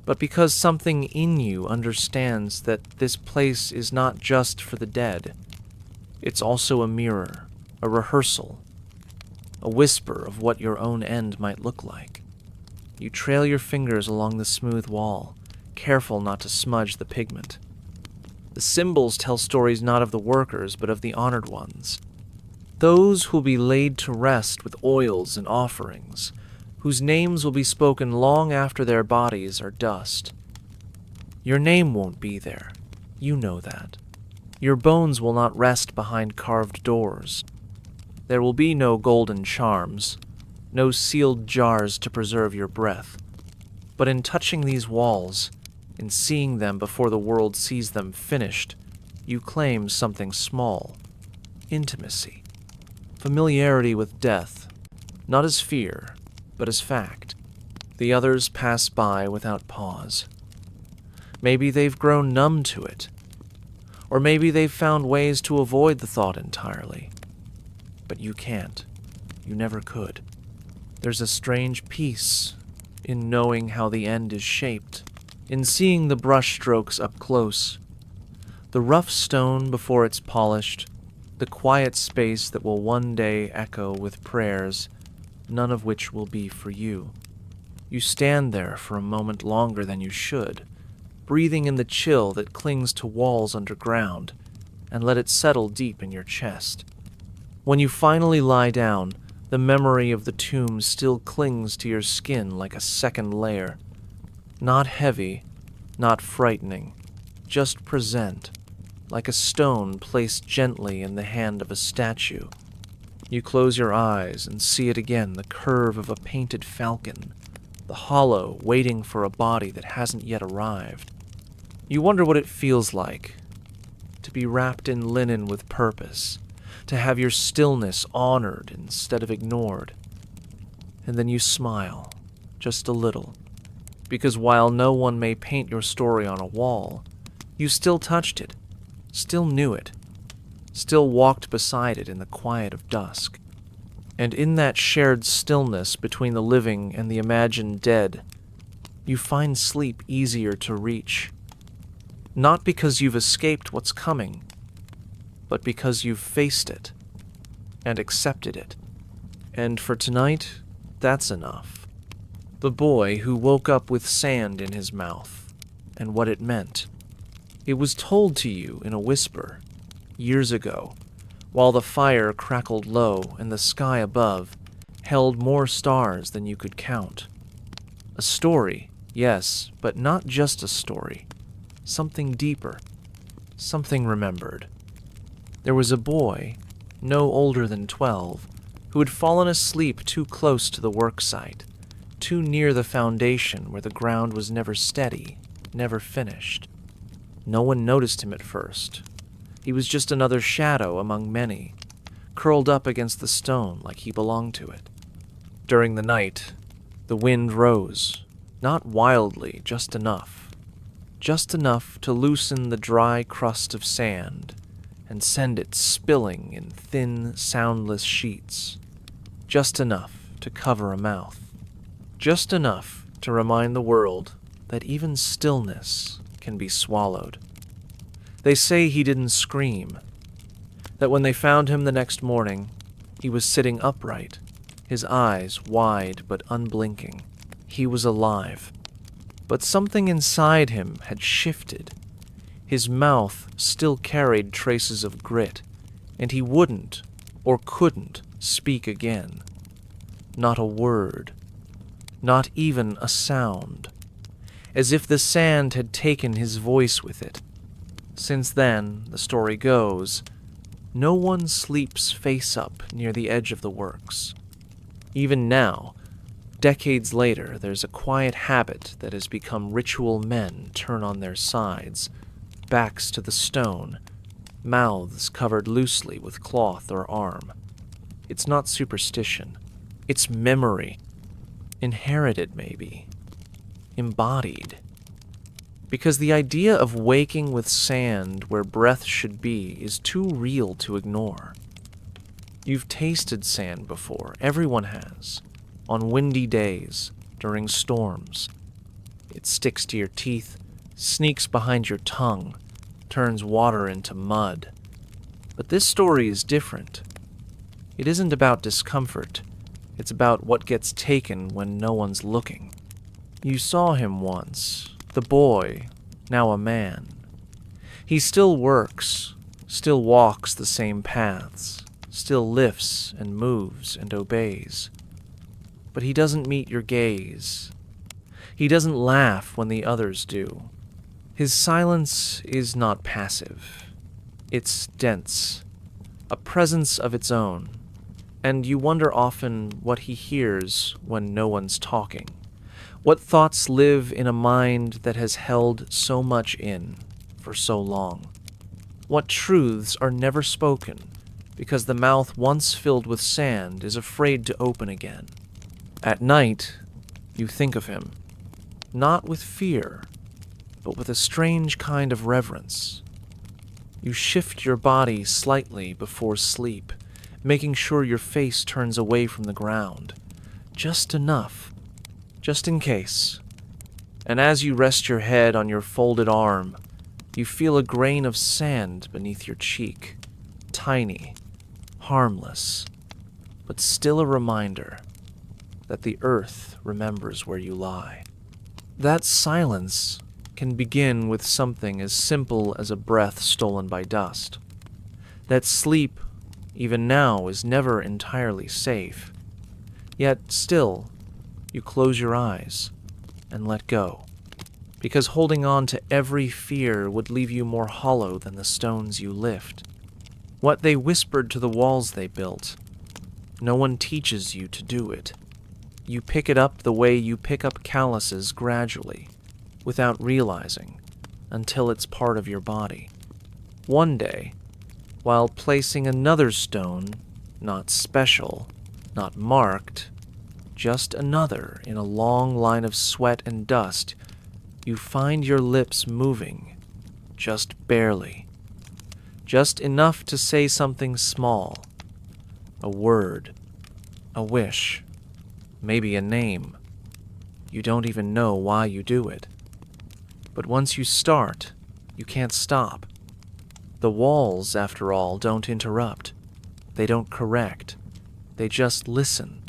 but because something in you understands that this place is not just for the dead. It's also a mirror, a rehearsal, a whisper of what your own end might look like. You trail your fingers along the smooth wall, careful not to smudge the pigment. The symbols tell stories not of the workers, but of the honored ones. Those who'll be laid to rest with oils and offerings, whose names will be spoken long after their bodies are dust. Your name won't be there. You know that. Your bones will not rest behind carved doors. There will be no golden charms, no sealed jars to preserve your breath. But in touching these walls, in seeing them before the world sees them finished, you claim something small: intimacy, familiarity with death, not as fear, but as fact. The others pass by without pause. Maybe they've grown numb to it, or maybe they've found ways to avoid the thought entirely. But you can't. You never could. There's a strange peace in knowing how the end is shaped, in seeing the brush strokes up close, the rough stone before it's polished, the quiet space that will one day echo with prayers, none of which will be for you. You stand there for a moment longer than you should, breathing in the chill that clings to walls underground, and let it settle deep in your chest. When you finally lie down, the memory of the tomb still clings to your skin like a second layer. Not heavy, not frightening, just present, like a stone placed gently in the hand of a statue. You close your eyes and see it again, the curve of a painted falcon, the hollow waiting for a body that hasn't yet arrived. You wonder what it feels like to be wrapped in linen with purpose, to have your stillness honored instead of ignored. And then you smile, just a little, because while no one may paint your story on a wall, you still touched it, still knew it, still walked beside it in the quiet of dusk. And in that shared stillness between the living and the imagined dead, you find sleep easier to reach. Not because you've escaped what's coming, but because you've faced it and accepted it. And for tonight, that's enough. The boy who woke up with sand in his mouth, and what it meant. It was told to you in a whisper, years ago, while the fire crackled low and the sky above held more stars than you could count. A story, yes, but not just a story. Something deeper, something remembered. There was a boy, no older than 12, who had fallen asleep too close to the worksite, too near the foundation where the ground was never steady, never finished. No one noticed him at first. He was just another shadow among many, curled up against the stone like he belonged to it. During the night, the wind rose, not wildly, just enough to loosen the dry crust of sand and send it spilling in thin, soundless sheets, just enough to cover a mouth, just enough to remind the world that even stillness can be swallowed. They say he didn't scream, that when they found him the next morning, he was sitting upright, his eyes wide but unblinking. He was alive. But something inside him had shifted. His mouth still carried traces of grit, and he wouldn't or couldn't speak again. Not a word, not even a sound, as if the sand had taken his voice with it. Since then, the story goes, no one sleeps face up near the edge of the works. Even now, decades later, there's a quiet habit that has become ritual. Men turn on their sides, backs to the stone, mouths covered loosely with cloth or arm. It's not superstition. It's memory. Inherited, maybe. Embodied. Because the idea of waking with sand where breath should be is too real to ignore. You've tasted sand before, everyone has, on windy days, during storms. It sticks to your teeth, sneaks behind your tongue, turns water into mud. But this story is different. It isn't about discomfort. It's about what gets taken when no one's looking. You saw him once, the boy, now a man. He still works, still walks the same paths, still lifts and moves and obeys. But he doesn't meet your gaze. He doesn't laugh when the others do. His silence is not passive. It's dense, a presence of its own, and you wonder often what he hears when no one's talking. What thoughts live in a mind that has held so much in for so long? What truths are never spoken because the mouth once filled with sand is afraid to open again? At night, you think of him, not with fear, but with a strange kind of reverence. You shift your body slightly before sleep, making sure your face turns away from the ground, just enough, just in case. And as you rest your head on your folded arm, you feel a grain of sand beneath your cheek, tiny, harmless, but still a reminder that the earth remembers where you lie. That silence can begin with something as simple as a breath stolen by dust. That sleep, even now, is never entirely safe. Yet still, you close your eyes and let go, because holding on to every fear would leave you more hollow than the stones you lift. What they whispered to the walls they built, no one teaches you to do it. You pick it up the way you pick up calluses gradually, without realizing, until it's part of your body. One day, while placing another stone, not special, not marked, just another in a long line of sweat and dust, you find your lips moving, just barely, just enough to say something small, a word, a wish, maybe a name. You don't even know why you do it. But once you start, you can't stop. The walls, after all, don't interrupt. They don't correct. They just listen.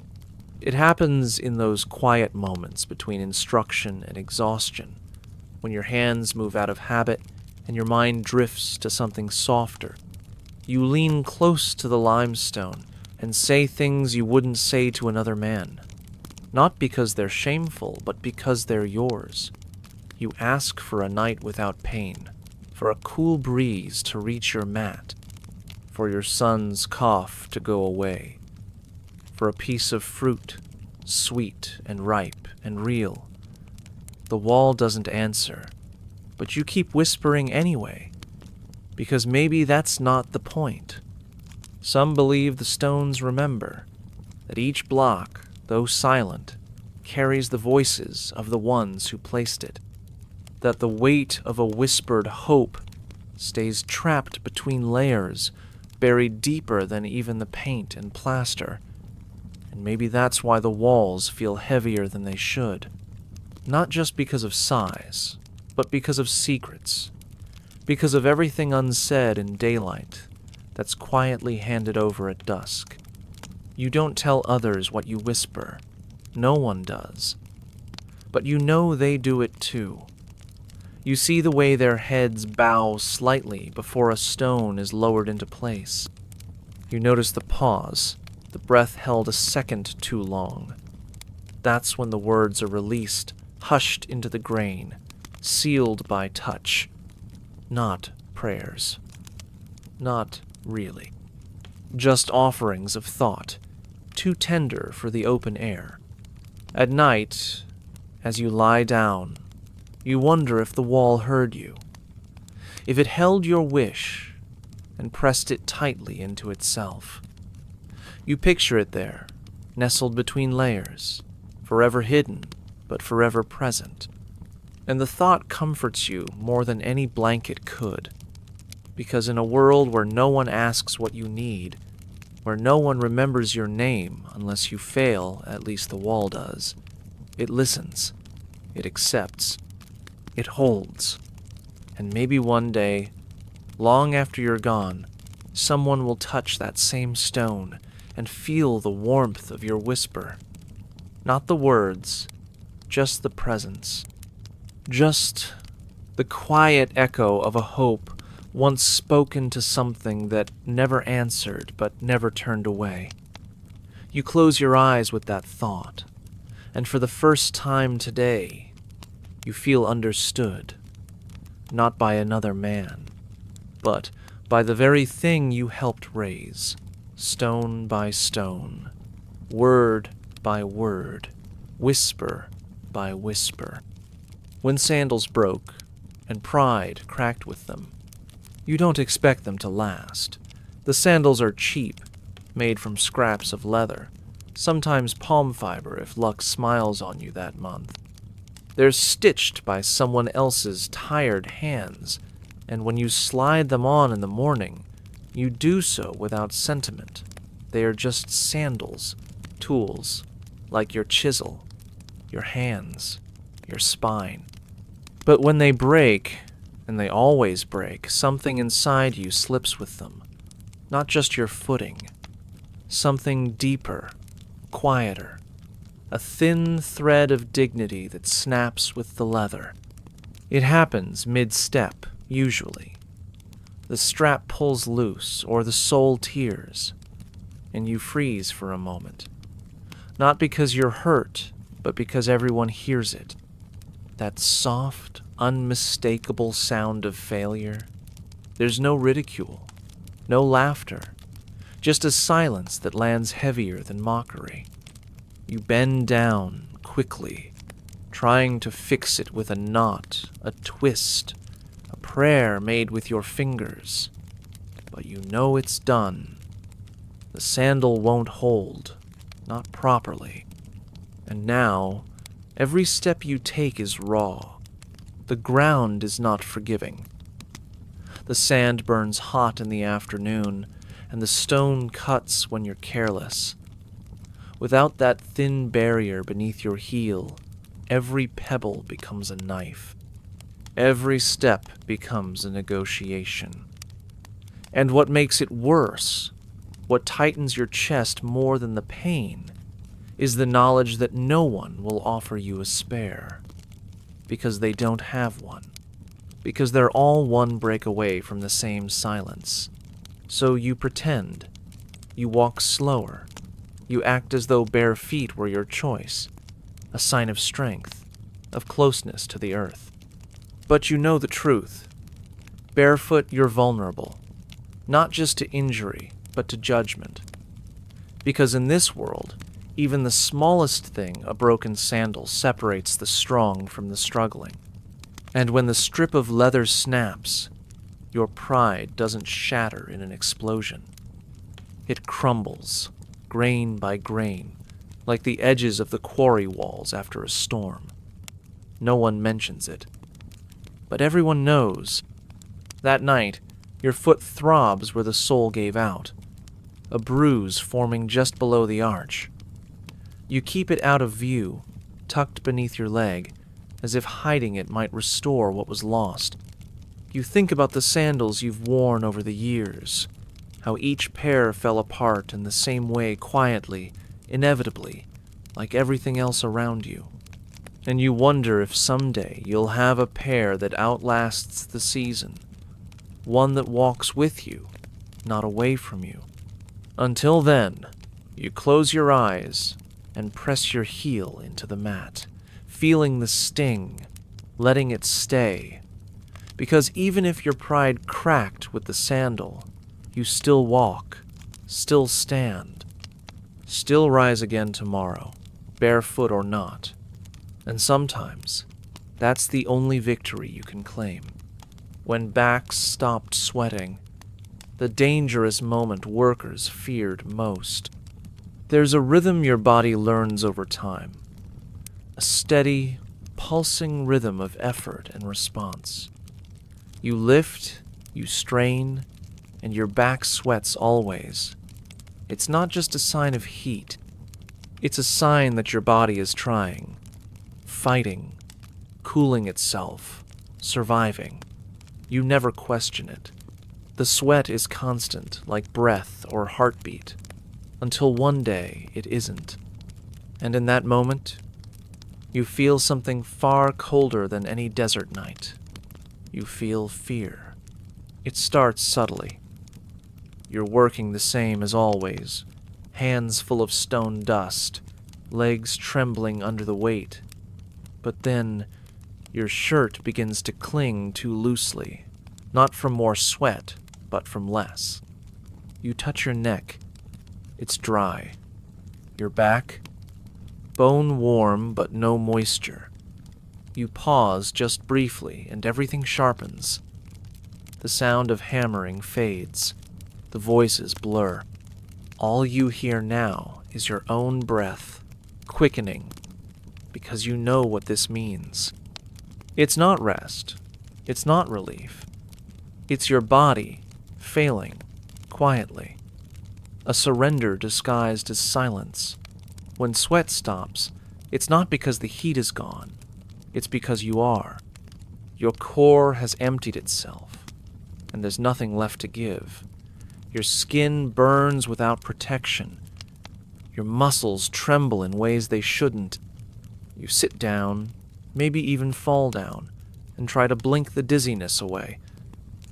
It happens in those quiet moments between instruction and exhaustion, when your hands move out of habit and your mind drifts to something softer. You lean close to the limestone and say things you wouldn't say to another man, not because they're shameful, but because they're yours. You ask for a night without pain, for a cool breeze to reach your mat, for your son's cough to go away, for a piece of fruit, sweet and ripe and real. The wall doesn't answer, but you keep whispering anyway, because maybe that's not the point. Some believe the stones remember, that each block, though silent, carries the voices of the ones who placed it, that the weight of a whispered hope stays trapped between layers, buried deeper than even the paint and plaster. And maybe that's why the walls feel heavier than they should. Not just because of size, but because of secrets. Because of everything unsaid in daylight that's quietly handed over at dusk. You don't tell others what you whisper. No one does. But you know they do it too. You see the way their heads bow slightly before a stone is lowered into place. You notice the pause, the breath held a second too long. That's when the words are released, hushed into the grain, sealed by touch. Not prayers. Not really. Just offerings of thought, too tender for the open air. At night, as you lie down, you wonder if the wall heard you, if it held your wish and pressed it tightly into itself. You picture it there, nestled between layers, forever hidden, but forever present. And the thought comforts you more than any blanket could, because in a world where no one asks what you need, where no one remembers your name unless you fail, at least the wall does, it listens, it accepts, it holds, and maybe one day, long after you're gone, someone will touch that same stone and feel the warmth of your whisper. Not the words, just the presence. Just the quiet echo of a hope once spoken to something that never answered but never turned away. You close your eyes with that thought, and for the first time today, you feel understood, not by another man, but by the very thing you helped raise, stone by stone, word by word, whisper by whisper. When sandals broke and pride cracked with them, you don't expect them to last. The sandals are cheap, made from scraps of leather, sometimes palm fiber if luck smiles on you that month. They're stitched by someone else's tired hands, and when you slide them on in the morning, you do so without sentiment. They are just sandals, tools, like your chisel, your hands, your spine. But when they break, and they always break, something inside you slips with them. Not just your footing. Something deeper, quieter. A thin thread of dignity that snaps with the leather. It happens mid-step, usually. The strap pulls loose, or the sole tears, and you freeze for a moment. Not because you're hurt, but because everyone hears it. That soft, unmistakable sound of failure. There's no ridicule, no laughter, just a silence that lands heavier than mockery. You bend down quickly, trying to fix it with a knot, a twist, a prayer made with your fingers. But you know it's done. The sandal won't hold, not properly. And now, every step you take is raw. The ground is not forgiving. The sand burns hot in the afternoon, and the stone cuts when you're careless. Without that thin barrier beneath your heel, every pebble becomes a knife. Every step becomes a negotiation. And what makes it worse, what tightens your chest more than the pain, is the knowledge that no one will offer you a spare. Because they don't have one. Because they're all one break away from the same silence. So you pretend. You walk slower. You act as though bare feet were your choice. A sign of strength, of closeness to the earth. But you know the truth. Barefoot, you're vulnerable. Not just to injury, but to judgment. Because in this world, even the smallest thing, a broken sandal, separates the strong from the struggling. And when the strip of leather snaps, your pride doesn't shatter in an explosion. It crumbles, grain by grain, like the edges of the quarry walls after a storm. No one mentions it. But everyone knows. That night, your foot throbs where the sole gave out, a bruise forming just below the arch. You keep it out of view, tucked beneath your leg, as if hiding it might restore what was lost. You think about the sandals you've worn over the years, how each pair fell apart in the same way quietly, inevitably, like everything else around you. And you wonder if someday you'll have a pair that outlasts the season, one that walks with you, not away from you. Until then, you close your eyes and press your heel into the mat, feeling the sting, letting it stay. Because even if your pride cracked with the sandal, you still walk, still stand, still rise again tomorrow, barefoot or not. And sometimes, that's the only victory you can claim. When backs stopped sweating, the dangerous moment workers feared most. There's a rhythm your body learns over time. A steady, pulsing rhythm of effort and response. You lift, you strain, and your back sweats always. It's not just a sign of heat. It's a sign that your body is trying, fighting, cooling itself, surviving. You never question it. The sweat is constant, like breath or heartbeat, until one day it isn't. And in that moment, you feel something far colder than any desert night. You feel fear. It starts subtly. You're working the same as always, hands full of stone dust, legs trembling under the weight. But then, your shirt begins to cling too loosely, not from more sweat, but from less. You touch your neck. It's dry. Your back, bone warm but no moisture. You pause just briefly and everything sharpens. The sound of hammering fades. The voices blur. All you hear now is your own breath, quickening, because you know what this means. It's not rest. It's not relief. It's your body failing quietly. A surrender disguised as silence. When sweat stops, it's not because the heat is gone. It's because you are. Your core has emptied itself, and there's nothing left to give. Your skin burns without protection. Your muscles tremble in ways they shouldn't. You sit down, maybe even fall down, and try to blink the dizziness away.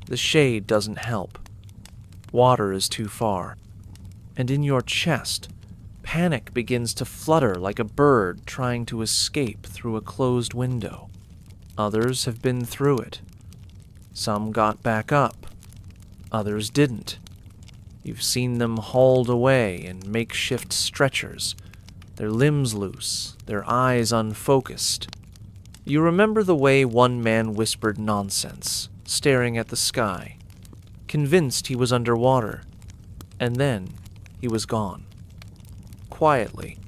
The shade doesn't help. Water is too far. And in your chest, panic begins to flutter like a bird trying to escape through a closed window. Others have been through it. Some got back up. Others didn't. You've seen them hauled away in makeshift stretchers, their limbs loose, their eyes unfocused. You remember the way one man whispered nonsense, staring at the sky, convinced he was underwater, and then he was gone. Quietly,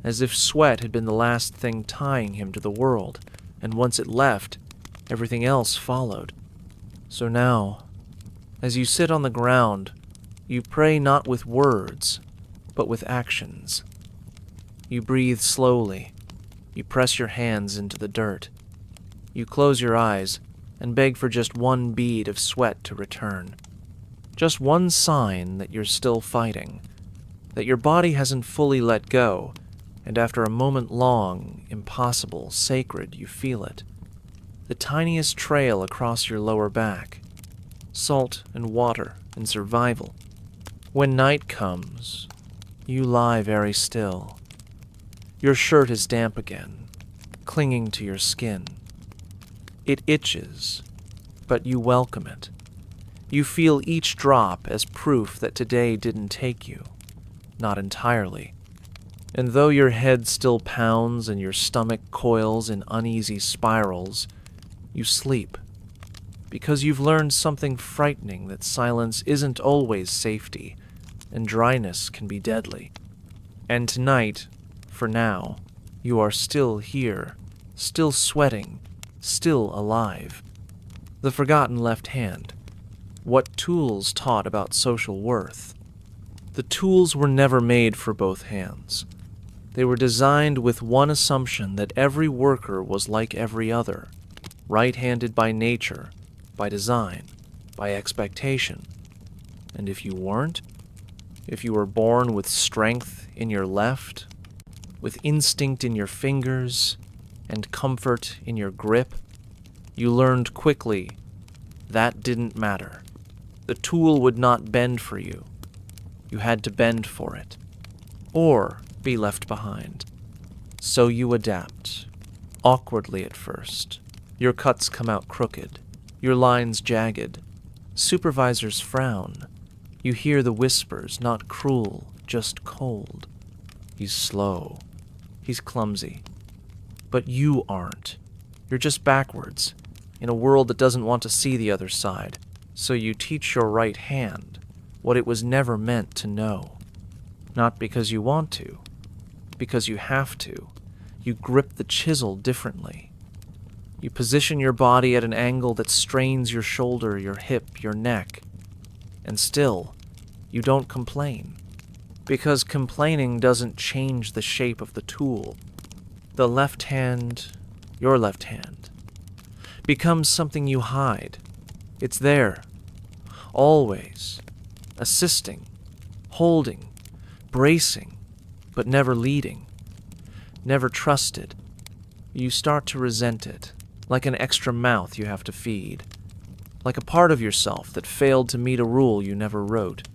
as if sweat had been the last thing tying him to the world, and once it left, everything else followed. So now, as you sit on the ground, you pray not with words, but with actions. You breathe slowly. You press your hands into the dirt. You close your eyes and beg for just one bead of sweat to return. Just one sign that you're still fighting, that your body hasn't fully let go, and after a moment long, impossible, sacred, you feel it. The tiniest trail across your lower back. Salt and water and survival. When night comes, you lie very still. Your shirt is damp again, clinging to your skin. It itches, but you welcome it. You feel each drop as proof that today didn't take you, not entirely. And though your head still pounds and your stomach coils in uneasy spirals, you sleep. Because you've learned something frightening, that silence isn't always safety, and dryness can be deadly. And tonight, for now, you are still here, still sweating, still alive. The forgotten left hand. What tools taught about social worth? The tools were never made for both hands. They were designed with one assumption, that every worker was like every other, right-handed by nature, by design, by expectation. And if you weren't, if you were born with strength in your left, with instinct in your fingers, and comfort in your grip, you learned quickly that didn't matter. The tool would not bend for you. You had to bend for it, or be left behind. So you adapt, awkwardly at first. Your cuts come out crooked, your lines jagged. Supervisors frown. You hear the whispers, not cruel, just cold. He's slow. He's clumsy. But you aren't. You're just backwards, in a world that doesn't want to see the other side. So you teach your right hand what it was never meant to know. Not because you want to, because you have to. You grip the chisel differently. You position your body at an angle that strains your shoulder, your hip, your neck. And still, you don't complain. Because complaining doesn't change the shape of the tool. The left hand, your left hand, becomes something you hide. It's there, always, assisting, holding, bracing, but never leading, never trusted. You start to resent it, like an extra mouth you have to feed, like a part of yourself that failed to meet a rule you never wrote.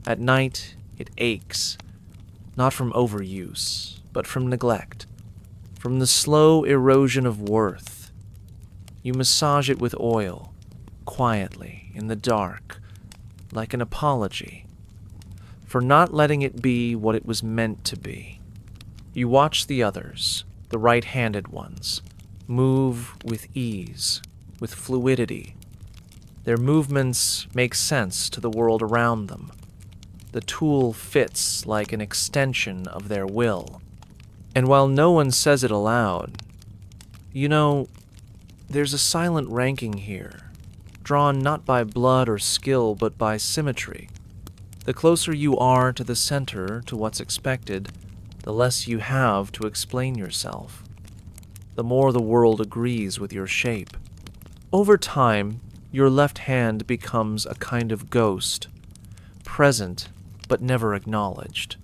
At night, it aches, not from overuse, but from neglect, from the slow erosion of worth. You massage it with oil, quietly, in the dark, like an apology, for not letting it be what it was meant to be. You watch the others, the right-handed ones, move with ease, with fluidity. Their movements make sense to the world around them. The tool fits like an extension of their will. And while no one says it aloud, you know, there's a silent ranking here, drawn not by blood or skill, but by symmetry. The closer you are to the center, to what's expected, the less you have to explain yourself. The more the world agrees with your shape. Over time, your left hand becomes a kind of ghost, present but never acknowledged,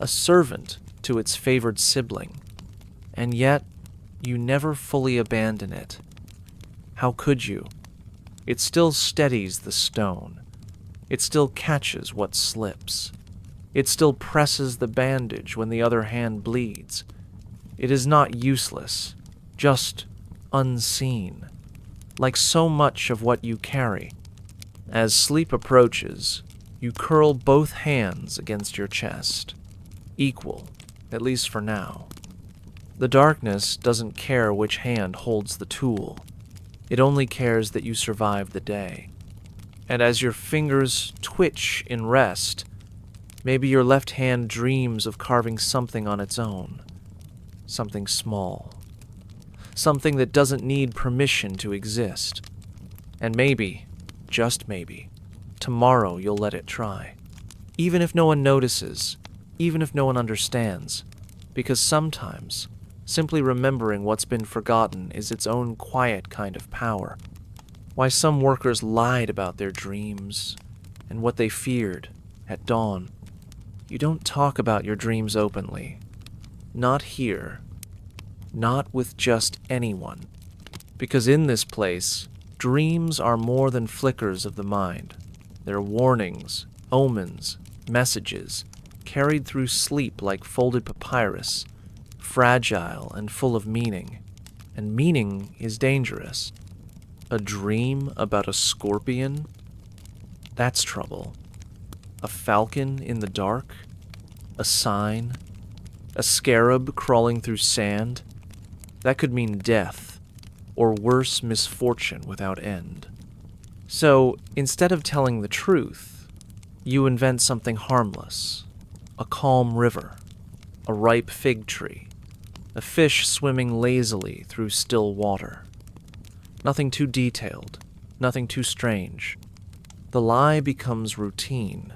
a servant to its favored sibling, and yet you never fully abandon it. How could you? It still steadies the stone. It still catches what slips. It still presses the bandage when the other hand bleeds. It is not useless, just unseen, like so much of what you carry. As sleep approaches, you curl both hands against your chest, equal, at least for now. The darkness doesn't care which hand holds the tool. It only cares that you survive the day. And as your fingers twitch in rest, maybe your left hand dreams of carving something on its own, something small, something that doesn't need permission to exist. And maybe, just maybe, tomorrow you'll let it try. Even if no one notices, even if no one understands, because sometimes simply remembering what's been forgotten is its own quiet kind of power. Why some workers lied about their dreams and what they feared at dawn. You don't talk about your dreams openly. Not here. Not with just anyone. Because in this place, dreams are more than flickers of the mind. They're warnings, omens, messages, carried through sleep like folded papyrus, fragile and full of meaning. And meaning is dangerous. A dream about a scorpion? That's trouble. A falcon in the dark? A sign? A scarab crawling through sand? That could mean death, or worse, misfortune without end. So, instead of telling the truth, you invent something harmless. A calm river, a ripe fig tree, a fish swimming lazily through still water. Nothing too detailed, nothing too strange. The lie becomes routine,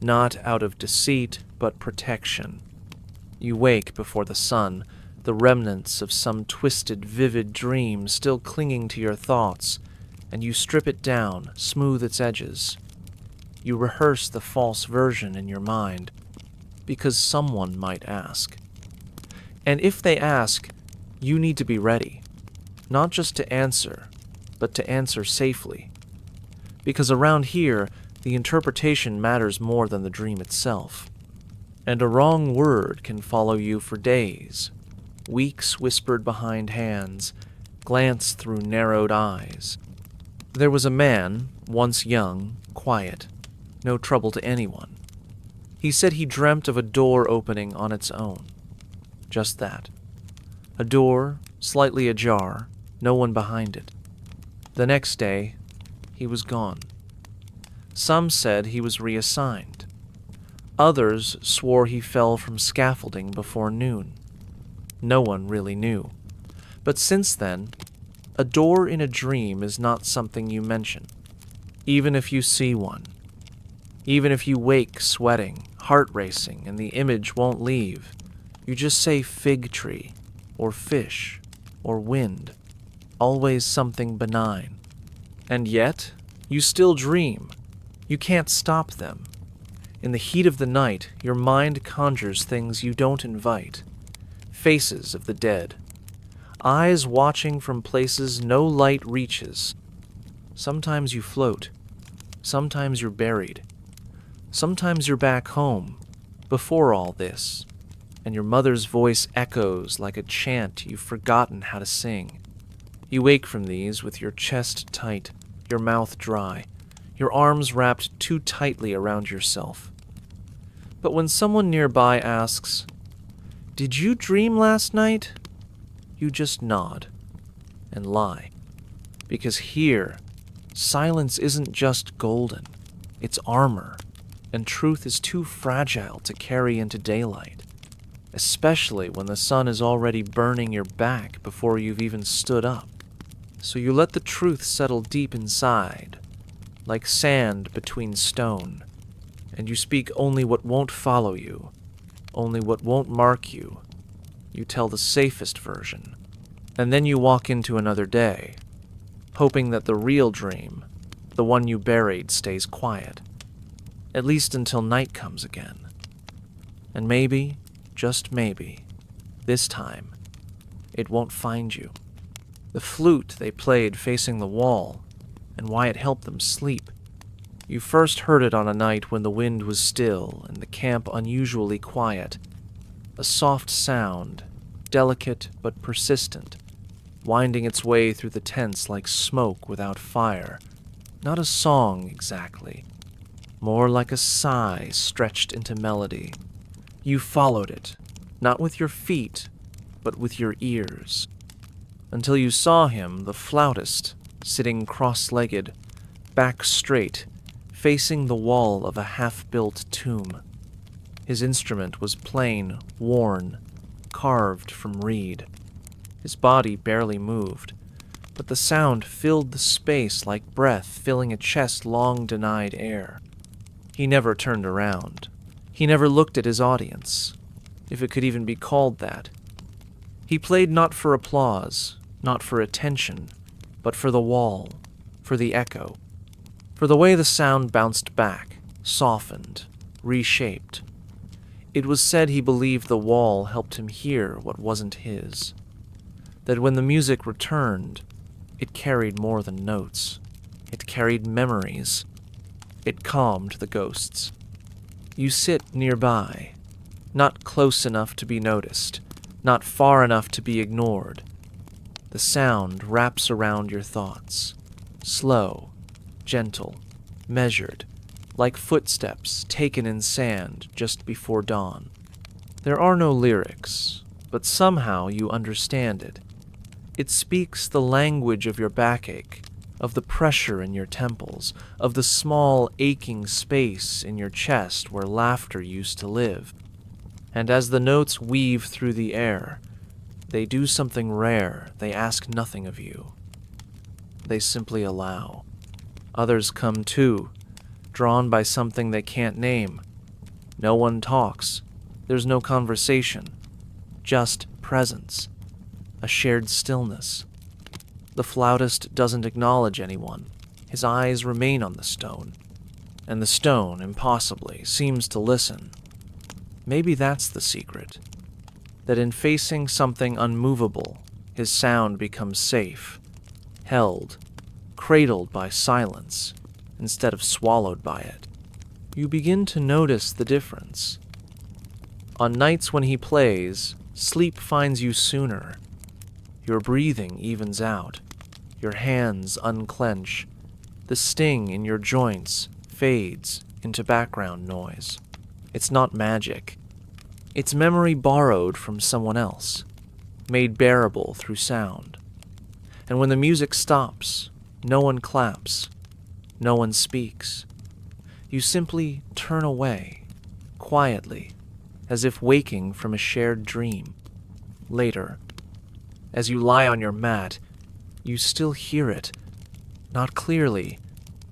not out of deceit, but protection. You wake before the sun, the remnants of some twisted, vivid dream still clinging to your thoughts, and you strip it down, smooth its edges. You rehearse the false version in your mind, because someone might ask. And if they ask, you need to be ready, not just to answer, but to answer safely. Because around here, the interpretation matters more than the dream itself. And a wrong word can follow you for days, weeks whispered behind hands, glanced through narrowed eyes. There was a man, once young, quiet, no trouble to anyone. He said he dreamt of a door opening on its own. Just that. A door, slightly ajar, no one behind it. The next day, he was gone. Some said he was reassigned. Others swore he fell from scaffolding before noon. No one really knew. But since then, a door in a dream is not something you mention, even if you see one. Even if you wake sweating, heart racing, and the image won't leave, you just say fig tree, or fish, or wind, always something benign. And yet, you still dream. You can't stop them. In the heat of the night, your mind conjures things you don't invite. Faces of the dead. Eyes watching from places no light reaches. Sometimes you float. Sometimes you're buried. Sometimes you're back home, before all this, and your mother's voice echoes like a chant you've forgotten how to sing. You wake from these with your chest tight, your mouth dry, your arms wrapped too tightly around yourself. But when someone nearby asks, "Did you dream last night?" you just nod and lie. Because here, silence isn't just golden, it's armor, and truth is too fragile to carry into daylight, especially when the sun is already burning your back before you've even stood up. So you let the truth settle deep inside, like sand between stone, and you speak only what won't follow you, only what won't mark you. You tell the safest version, and then you walk into another day, hoping that the real dream, the one you buried, stays quiet, at least until night comes again. And maybe, just maybe, this time, it won't find you. The flute they played facing the wall, and why it helped them sleep. You first heard it on a night when the wind was still and the camp unusually quiet. A soft sound, delicate but persistent, winding its way through the tents like smoke without fire. Not a song exactly, more like a sigh stretched into melody. You followed it, not with your feet, but with your ears, until you saw him, the flautist, sitting cross-legged, back straight, facing the wall of a half-built tomb. His instrument was plain, worn, carved from reed. His body barely moved, but the sound filled the space like breath filling a chest long denied air. He never turned around. He never looked at his audience, if it could even be called that. He played not for applause, not for attention, but for the wall, for the echo, for the way the sound bounced back, softened, reshaped. It was said he believed the wall helped him hear what wasn't his, that when the music returned, it carried more than notes. It carried memories. It calmed the ghosts. You sit nearby, not close enough to be noticed, not far enough to be ignored. The sound wraps around your thoughts, slow, gentle, measured, like footsteps taken in sand just before dawn. There are no lyrics, but somehow you understand it. It speaks the language of your backache, of the pressure in your temples, of the small, aching space in your chest where laughter used to live. And as the notes weave through the air, they do something rare. They ask nothing of you. They simply allow. Others come too, drawn by something they can't name. No one talks. There's no conversation. Just presence. A shared stillness. The flautist doesn't acknowledge anyone. His eyes remain on the stone. And the stone, impossibly, seems to listen. Maybe that's the secret. That in facing something unmovable, his sound becomes safe, held, cradled by silence, instead of swallowed by it. You begin to notice the difference. On nights when he plays, sleep finds you sooner. Your breathing evens out. Your hands unclench. The sting in your joints fades into background noise. It's not magic. It's memory borrowed from someone else, made bearable through sound. And when the music stops, no one claps, no one speaks. You simply turn away, quietly, as if waking from a shared dream. later. As you lie on your mat, you still hear it, not clearly,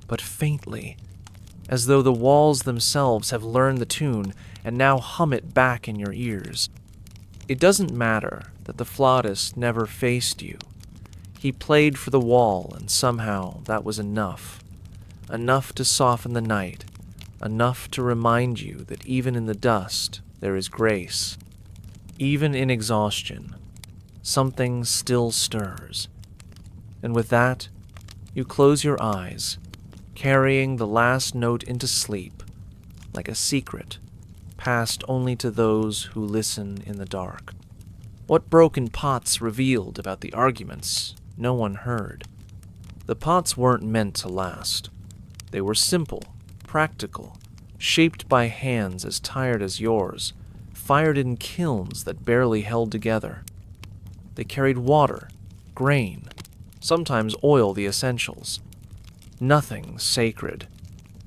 but faintly, as though the walls themselves have learned the tune and now hum it back in your ears. It doesn't matter that the flautist never faced you. He played for the wall, and somehow that was enough. Enough to soften the night, enough to remind you that even in the dust there is grace. Even in exhaustion, something still stirs. And with that, you close your eyes, carrying the last note into sleep, like a secret, passed only to those who listen in the dark. What broken pots revealed about the arguments no one heard. The pots weren't meant to last. They were simple, practical, shaped by hands as tired as yours, fired in kilns that barely held together. They carried water, grain, sometimes oil, the essentials. Nothing sacred,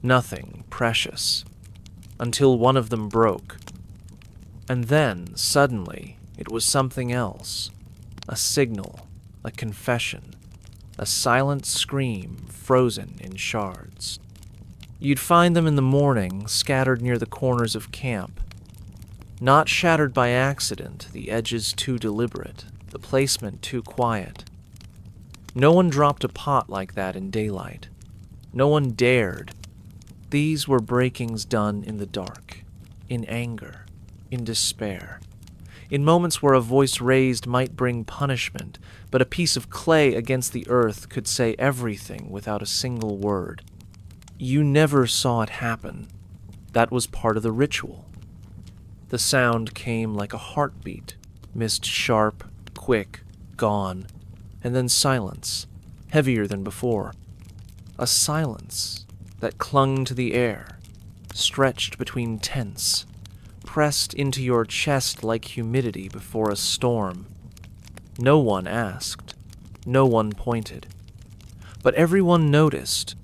nothing precious, until one of them broke. And then, suddenly, it was something else. A signal, a confession, a silent scream frozen in shards. You'd find them in the morning, scattered near the corners of camp. Not shattered by accident, the edges too deliberate, the placement too quiet. No one dropped a pot like that in daylight. No one dared. These were breakings done in the dark, in anger, in despair. In moments where a voice raised might bring punishment, but a piece of clay against the earth could say everything without a single word. You never saw it happen. That was part of the ritual. The sound came like a heartbeat, missed sharp, quick, gone, and then silence, heavier than before. A silence that clung to the air, stretched between tense, pressed into your chest like humidity before a storm. No one asked, no one pointed, but everyone noticed.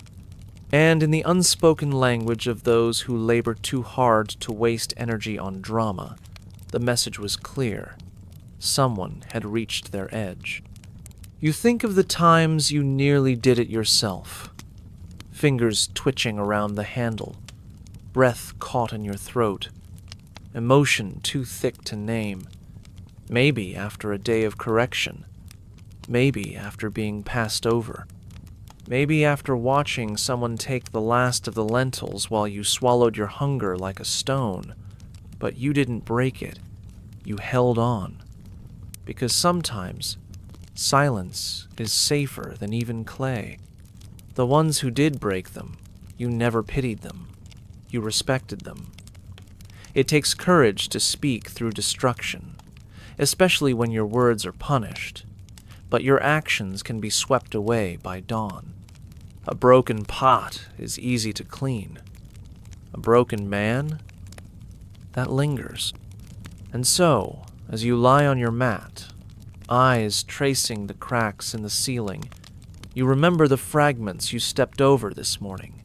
And in the unspoken language of those who labor too hard to waste energy on drama, the message was clear. Someone had reached their edge. You think of the times you nearly did it yourself. Fingers twitching around the handle, breath caught in your throat, emotion too thick to name. Maybe after a day of correction, maybe after being passed over. Maybe after watching someone take the last of the lentils while you swallowed your hunger like a stone. But you didn't break it. You held on. Because sometimes, silence is safer than even clay. The ones who did break them, you never pitied them. You respected them. It takes courage to speak through destruction, especially when your words are punished. But your actions can be swept away by dawn. A broken pot is easy to clean. A broken man? That lingers. And so, as you lie on your mat, eyes tracing the cracks in the ceiling, you remember the fragments you stepped over this morning.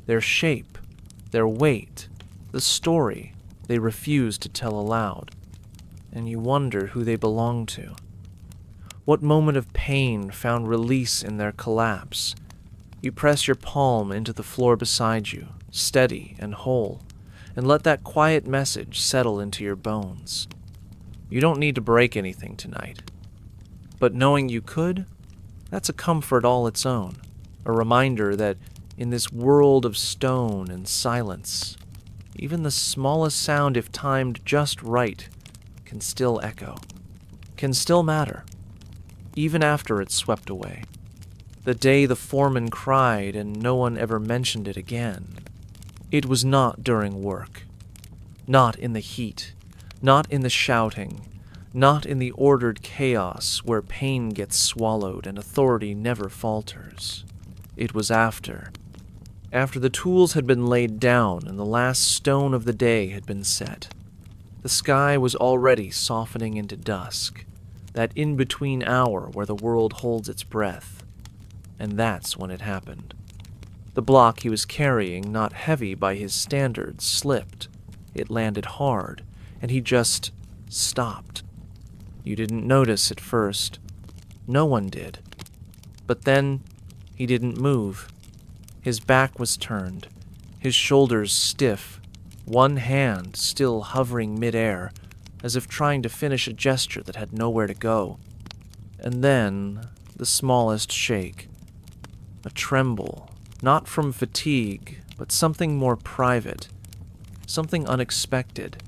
Their shape, their weight, the story they refused to tell aloud. And you wonder who they belong to. What moment of pain found release in their collapse? You press your palm into the floor beside you, steady and whole, and let that quiet message settle into your bones. You don't need to break anything tonight. But knowing you could, that's a comfort all its own, a reminder that in this world of stone and silence, even the smallest sound, if timed just right, can still echo, can still matter, even after it's swept away. The day the foreman cried and no one ever mentioned it again. It was not during work. Not in the heat. Not in the shouting. Not in the ordered chaos where pain gets swallowed and authority never falters. It was after. After the tools had been laid down and the last stone of the day had been set. The sky was already softening into dusk, that in-between hour where the world holds its breath. And that's when it happened. The block he was carrying, not heavy by his standards, slipped. It landed hard, and he just stopped. You didn't notice at first. No one did. But then, he didn't move. His back was turned, his shoulders stiff, one hand still hovering midair, as if trying to finish a gesture that had nowhere to go. And then, the smallest shake. A tremble, not from fatigue, but something more private, something unexpected.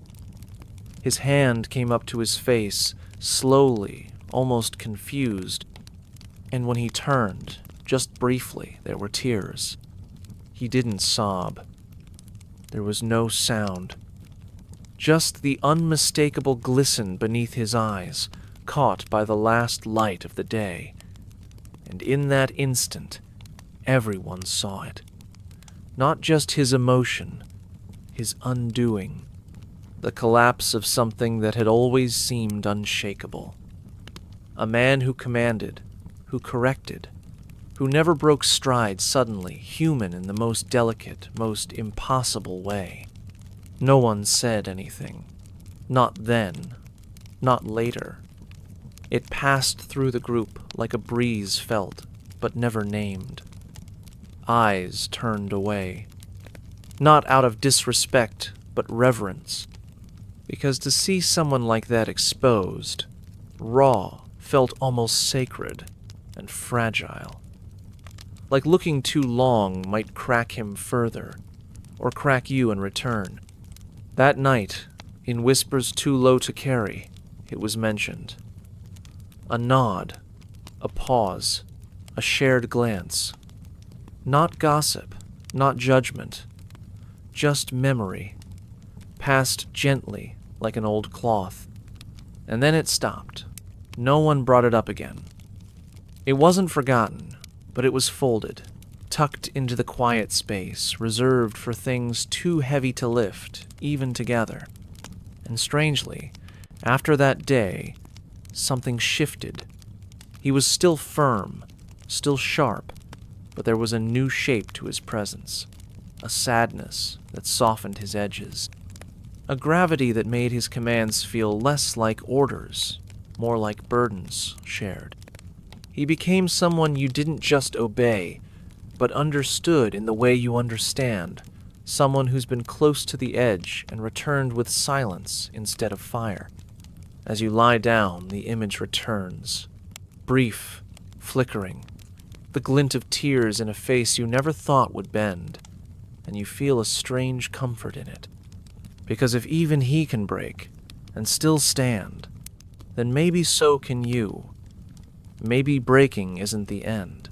His hand came up to his face, slowly, almost confused, and when he turned, just briefly, there were tears. He didn't sob. There was no sound. Just the unmistakable glisten beneath his eyes, caught by the last light of the day. And in that instant, everyone saw it. Not just his emotion, his undoing. The collapse of something that had always seemed unshakable. A man who commanded, who corrected, who never broke stride suddenly, human in the most delicate, most impossible way. No one said anything. Not then. Not later. It passed through the group like a breeze felt, but never named. Eyes turned away. Not out of disrespect, but reverence. Because to see someone like that exposed, raw, felt almost sacred and fragile. Like looking too long might crack him further, or crack you in return. That night, in whispers too low to carry, it was mentioned. A nod, a pause, a shared glance. Not gossip, not judgment, just memory, passed gently like an old cloth. And then it stopped. No one brought it up again. It wasn't forgotten, but it was folded, tucked into the quiet space, reserved for things too heavy to lift, even together. And strangely, after that day, something shifted. He was still firm, still sharp, but there was a new shape to his presence, a sadness that softened his edges, a gravity that made his commands feel less like orders, more like burdens shared. He became someone you didn't just obey, but understood in the way you understand, someone who's been close to the edge and returned with silence instead of fire. As you lie down, the image returns, brief, flickering, the glint of tears in a face you never thought would bend, and you feel a strange comfort in it. Because if even he can break, and still stand, then maybe so can you. Maybe breaking isn't the end.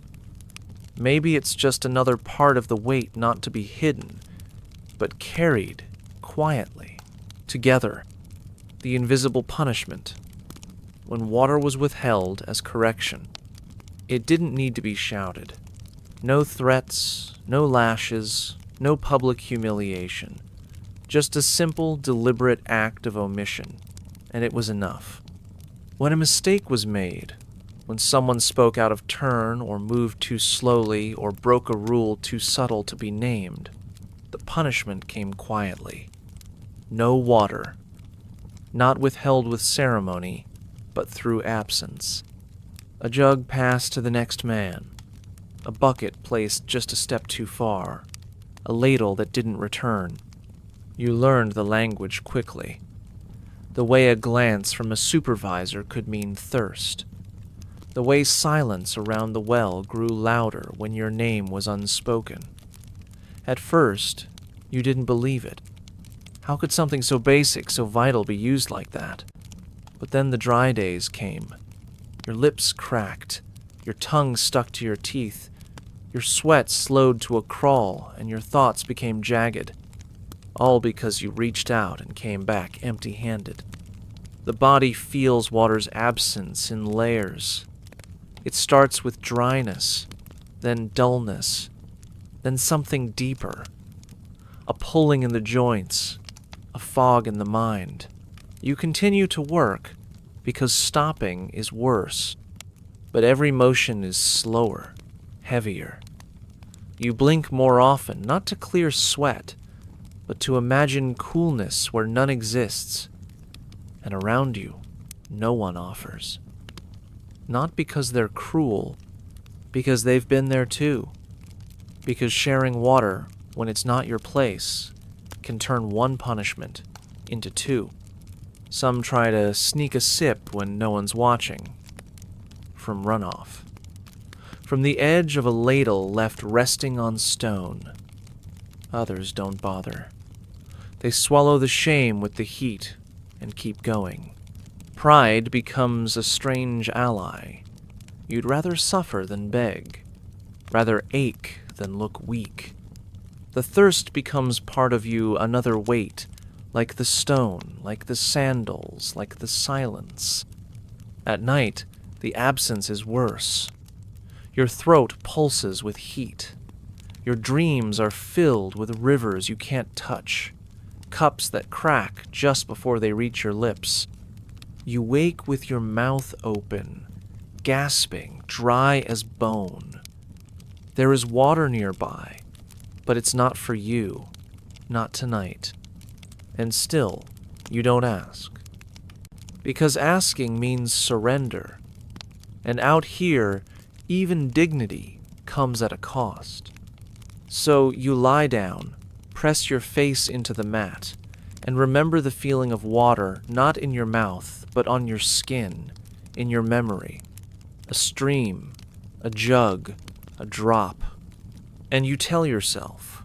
Maybe it's just another part of the weight not to be hidden, but carried quietly, together. The invisible punishment. When water was withheld as correction, it didn't need to be shouted. No threats, no lashes, no public humiliation. Just a simple, deliberate act of omission, and it was enough. When a mistake was made, when someone spoke out of turn or moved too slowly or broke a rule too subtle to be named, the punishment came quietly. No water. Not withheld with ceremony, but through absence. A jug passed to the next man. A bucket placed just a step too far. A ladle that didn't return. You learned the language quickly. The way a glance from a supervisor could mean thirst. The way silence around the well grew louder when your name was unspoken. At first, you didn't believe it. How could something so basic, so vital be used like that? But then the dry days came. Your lips cracked, your tongue stuck to your teeth, your sweat slowed to a crawl, and your thoughts became jagged. All because you reached out and came back empty-handed. The body feels water's absence in layers. It starts with dryness, then dullness, then something deeper. A pulling in the joints, a fog in the mind. You continue to work because stopping is worse, but every motion is slower, heavier. You blink more often, not to clear sweat, but to imagine coolness where none exists. And around you, no one offers. Not because they're cruel, because they've been there too. Because sharing water when it's not your place can turn one punishment into two. Some try to sneak a sip when no one's watching. From runoff. From the edge of a ladle left resting on stone. Others don't bother. They swallow the shame with the heat and keep going. Pride becomes a strange ally. You'd rather suffer than beg, rather ache than look weak. The thirst becomes part of you, another weight, like the stone, like the sandals, like the silence. At night, the absence is worse. Your throat pulses with heat. Your dreams are filled with rivers you can't touch, cups that crack just before they reach your lips. You wake with your mouth open, gasping, dry as bone. There is water nearby, but it's not for you, not tonight. And still, you don't ask. Because asking means surrender. And out here, even dignity comes at a cost. So you lie down, press your face into the mat, and remember the feeling of water not in your mouth, but on your skin, in your memory. A stream, a jug, a drop. And you tell yourself,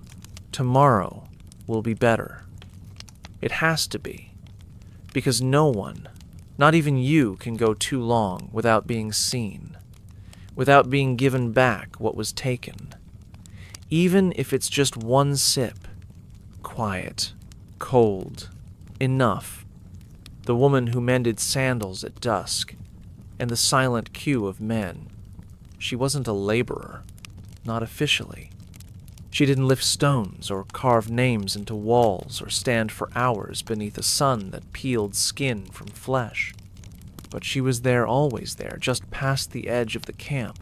tomorrow will be better. It has to be, because no one, not even you, can go too long without being seen, without being given back what was taken. Even if it's just one sip, quiet, cold, enough. The woman who mended sandals at dusk, and the silent queue of men. She wasn't a laborer, not officially. She didn't lift stones or carve names into walls or stand for hours beneath a sun that peeled skin from flesh. But she was there, always there, just past the edge of the camp,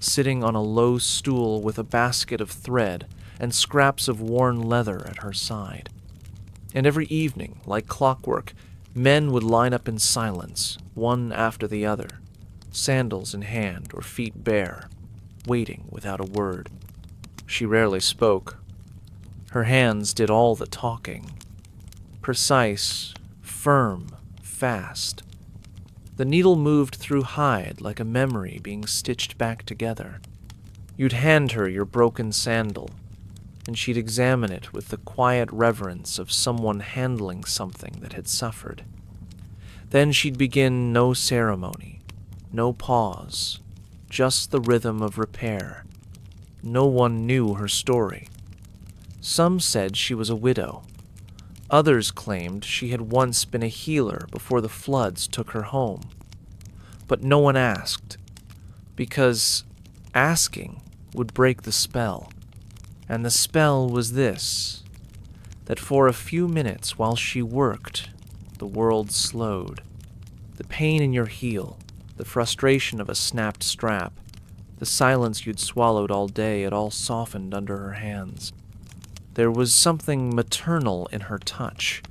sitting on a low stool with a basket of thread and scraps of worn leather at her side. And every evening, like clockwork, men would line up in silence, one after the other, sandals in hand or feet bare, waiting without a word. She rarely spoke. Her hands did all the talking. Precise, firm, fast. The needle moved through hide like a memory being stitched back together. You'd hand her your broken sandal, and she'd examine it with the quiet reverence of someone handling something that had suffered. Then she'd begin no ceremony, no pause, just the rhythm of repair. No one knew her story. Some said she was a widow. Others claimed she had once been a healer before the floods took her home. But no one asked, because asking would break the spell. And the spell was this, that for a few minutes while she worked, the world slowed. The pain in your heel, the frustration of a snapped strap, the silence you'd swallowed all day, it all softened under her hands. There was something maternal in her touch,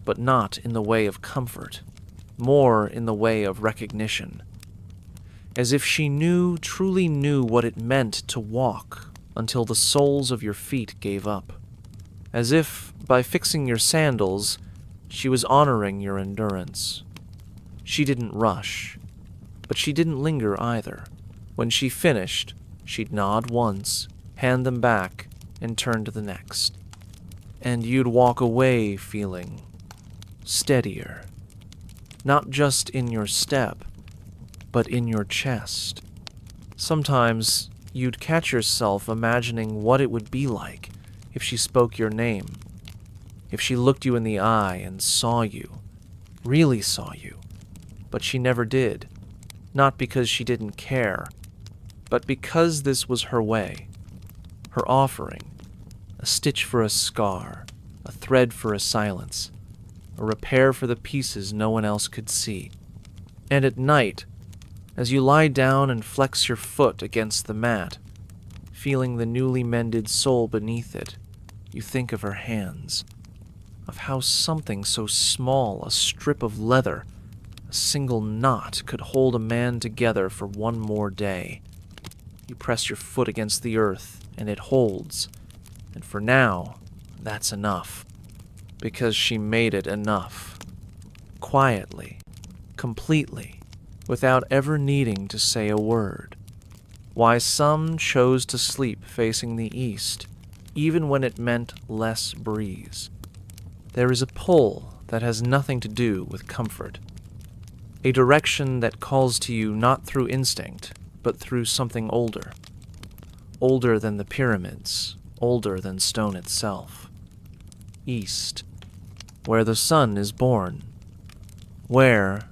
but not in the way of comfort, more in the way of recognition. As if she knew, truly knew what it meant to walk until the soles of your feet gave up. As if, by fixing your sandals, she was honoring your endurance. She didn't rush, but she didn't linger either. When she finished, she'd nod once, hand them back, and turn to the next. And you'd walk away feeling steadier, not just in your step, but in your chest. Sometimes you'd catch yourself imagining what it would be like if she spoke your name, if she looked you in the eye and saw you, really saw you. But she never did, not because she didn't care, but because this was her way, her offering, a stitch for a scar, a thread for a silence, a repair for the pieces no one else could see. And at night, as you lie down and flex your foot against the mat, feeling the newly mended sole beneath it, you think of her hands, of how something so small, a strip of leather, A single knot could hold a man together for one more day. You press your foot against the earth, and it holds. And for now, that's enough. Because she made it enough. Quietly, completely, without ever needing to say a word. Why some chose to sleep facing the east, even when it meant less breeze. There is a pull that has nothing to do with comfort. A direction that calls to you not through instinct, but through something older. Older than the pyramids, older than stone itself. East, where the sun is born. Where,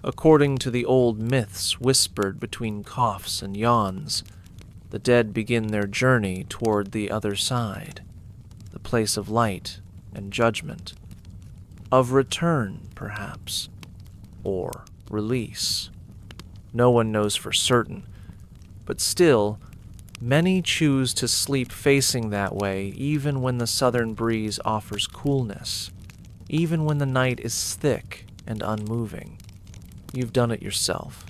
according to the old myths whispered between coughs and yawns, the dead begin their journey toward the other side, the place of light and judgment. Of return, perhaps, or release. No one knows for certain, but still, many choose to sleep facing that way even when the southern breeze offers coolness, even when the night is thick and unmoving. You've done it yourself.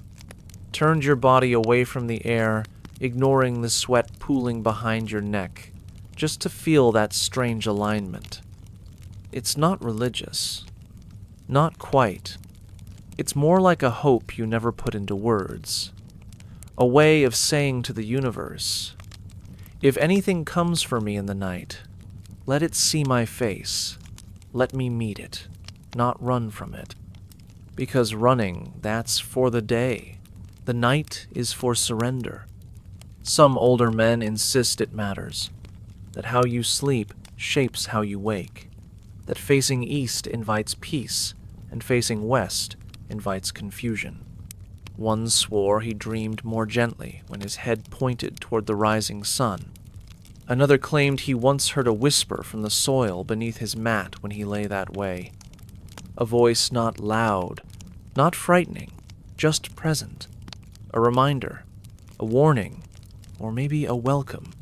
Turned your body away from the air, ignoring the sweat pooling behind your neck, just to feel that strange alignment. It's not religious. Not quite. It's more like a hope you never put into words. A way of saying to the universe, if anything comes for me in the night, let it see my face. Let me meet it, not run from it. Because running, that's for the day. The night is for surrender. Some older men insist it matters, that how you sleep shapes how you wake, that facing east invites peace, and facing west invites confusion. One swore he dreamed more gently when his head pointed toward the rising sun. Another claimed he once heard a whisper from the soil beneath his mat when he lay that way. A voice not loud, not frightening, just present. A reminder, a warning, or maybe a welcome.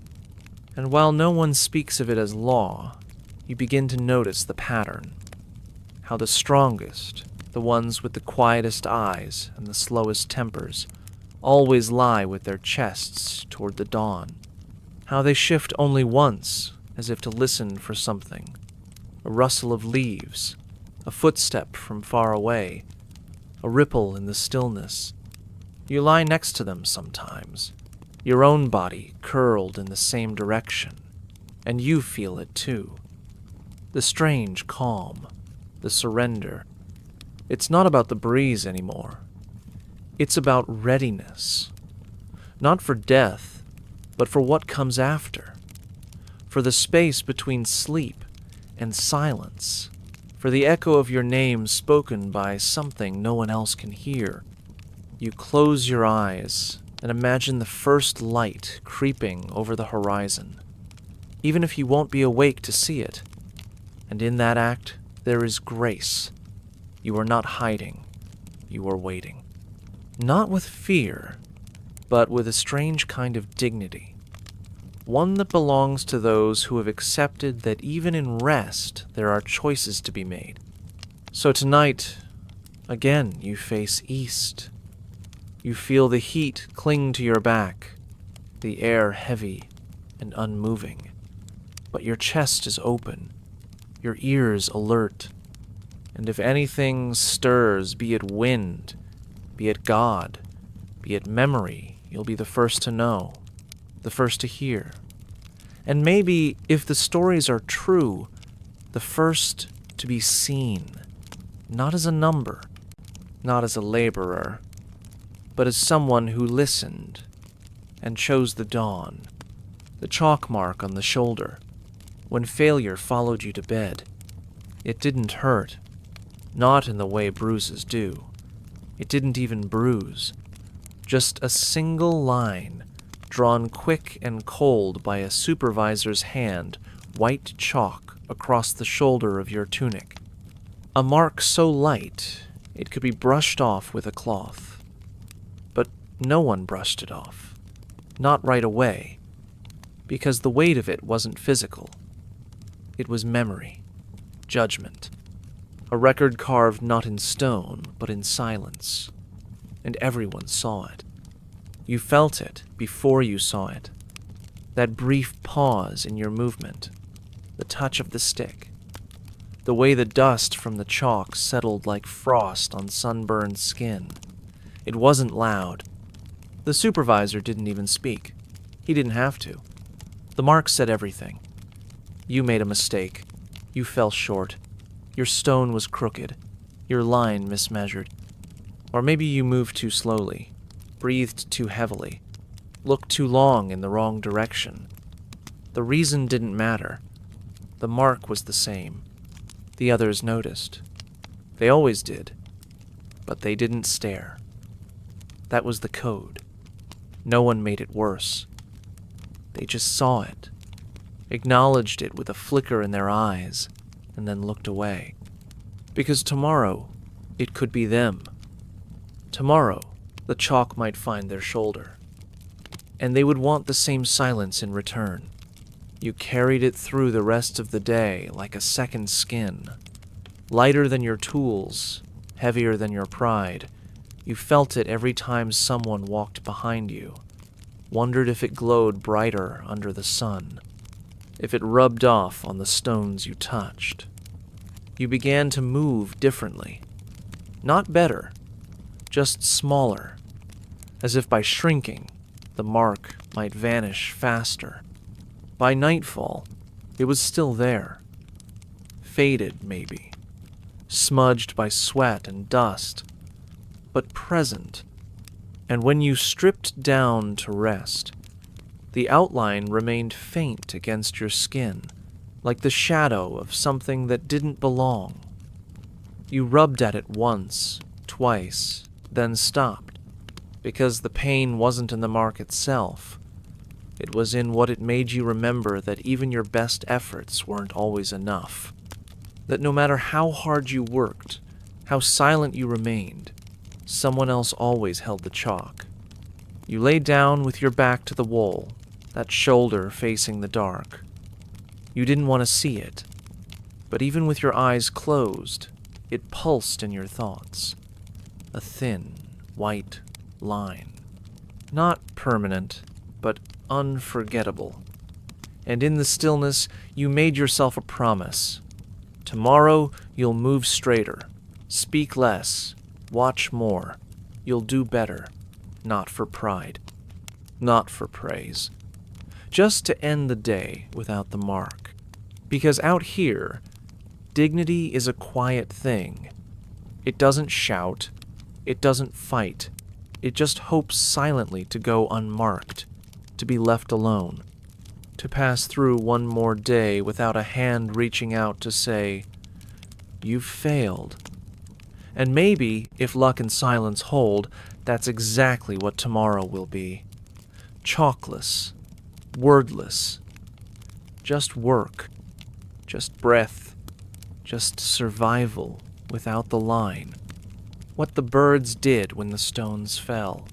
And while no one speaks of it as law, you begin to notice the pattern. How the strongest, the ones with the quietest eyes and the slowest tempers, always lie with their chests toward the dawn. How they shift only once, as if to listen for something. A rustle of leaves, a footstep from far away, a ripple in the stillness. You lie next to them sometimes, your own body curled in the same direction, and you feel it too. The strange calm, the surrender. It's not about the breeze anymore. It's about readiness. Not for death, but for what comes after. For the space between sleep and silence. For the echo of your name spoken by something no one else can hear. You close your eyes and imagine the first light creeping over the horizon, even if you won't be awake to see it. And in that act, there is grace. You are not hiding. You are waiting. Not with fear, but with a strange kind of dignity. One that belongs to those who have accepted that even in rest, there are choices to be made. So tonight, again, you face east. You feel the heat cling to your back, the air heavy and unmoving. But your chest is open, your ears alert. And if anything stirs, be it wind, be it God, be it memory, you'll be the first to know, the first to hear. And maybe, if the stories are true, the first to be seen, not as a number, not as a laborer, but as someone who listened and chose the dawn, the chalk mark on the shoulder, when failure followed you to bed. It didn't hurt, not in the way bruises do. It didn't even bruise. Just a single line, drawn quick and cold by a supervisor's hand, white chalk across the shoulder of your tunic. A mark so light it could be brushed off with a cloth. But no one brushed it off. Not right away, because the weight of it wasn't physical. It was memory, judgment. A record carved not in stone, but in silence. And everyone saw it. You felt it before you saw it. That brief pause in your movement. The touch of the stick. The way the dust from the chalk settled like frost on sunburned skin. It wasn't loud. The supervisor didn't even speak. He didn't have to. The mark said everything. You made a mistake. You fell short. Your stone was crooked. Your line mismeasured. Or maybe you moved too slowly, breathed too heavily, looked too long in the wrong direction. The reason didn't matter. The mark was the same. The others noticed. They always did. But they didn't stare. That was the code. No one made it worse. They just saw it, acknowledged it with a flicker in their eyes, and then looked away. Because tomorrow, it could be them. Tomorrow, the chalk might find their shoulder. And they would want the same silence in return. You carried it through the rest of the day like a second skin. Lighter than your tools, heavier than your pride. You felt it every time someone walked behind you. Wondered if it glowed brighter under the sun. If it rubbed off on the stones you touched. You began to move differently. Not better, just smaller. As if by shrinking, the mark might vanish faster. By nightfall, it was still there. Faded, maybe. Smudged by sweat and dust. But present. And when you stripped down to rest, the outline remained faint against your skin, like the shadow of something that didn't belong. You rubbed at it once, twice, then stopped, because the pain wasn't in the mark itself. It was in what it made you remember that even your best efforts weren't always enough. That no matter how hard you worked, how silent you remained, someone else always held the chalk. You lay down with your back to the wall, that shoulder facing the dark. You didn't want to see it, but even with your eyes closed, it pulsed in your thoughts. A thin, white line. Not permanent, but unforgettable. And in the stillness, you made yourself a promise. Tomorrow, you'll move straighter, speak less, watch more. You'll do better, not for pride, not for praise. Just to end the day without the mark. Because out here, dignity is a quiet thing. It doesn't shout. It doesn't fight. It just hopes silently to go unmarked, to be left alone, to pass through one more day without a hand reaching out to say, "You've failed." And maybe, if luck and silence hold, that's exactly what tomorrow will be. Chalkless, wordless, just work, just breath, just survival without the line. What the birds did when the stones fell.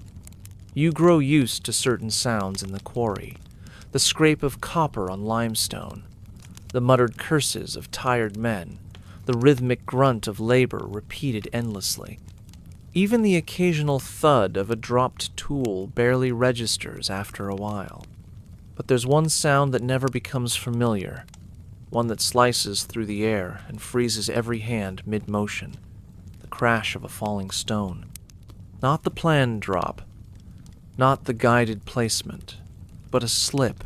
You grow used to certain sounds in the quarry, the scrape of copper on limestone, the muttered curses of tired men, the rhythmic grunt of labor repeated endlessly. Even the occasional thud of a dropped tool barely registers after a while. But there's one sound that never becomes familiar, one that slices through the air and freezes every hand mid-motion, the crash of a falling stone. Not the planned drop, not the guided placement, but a slip,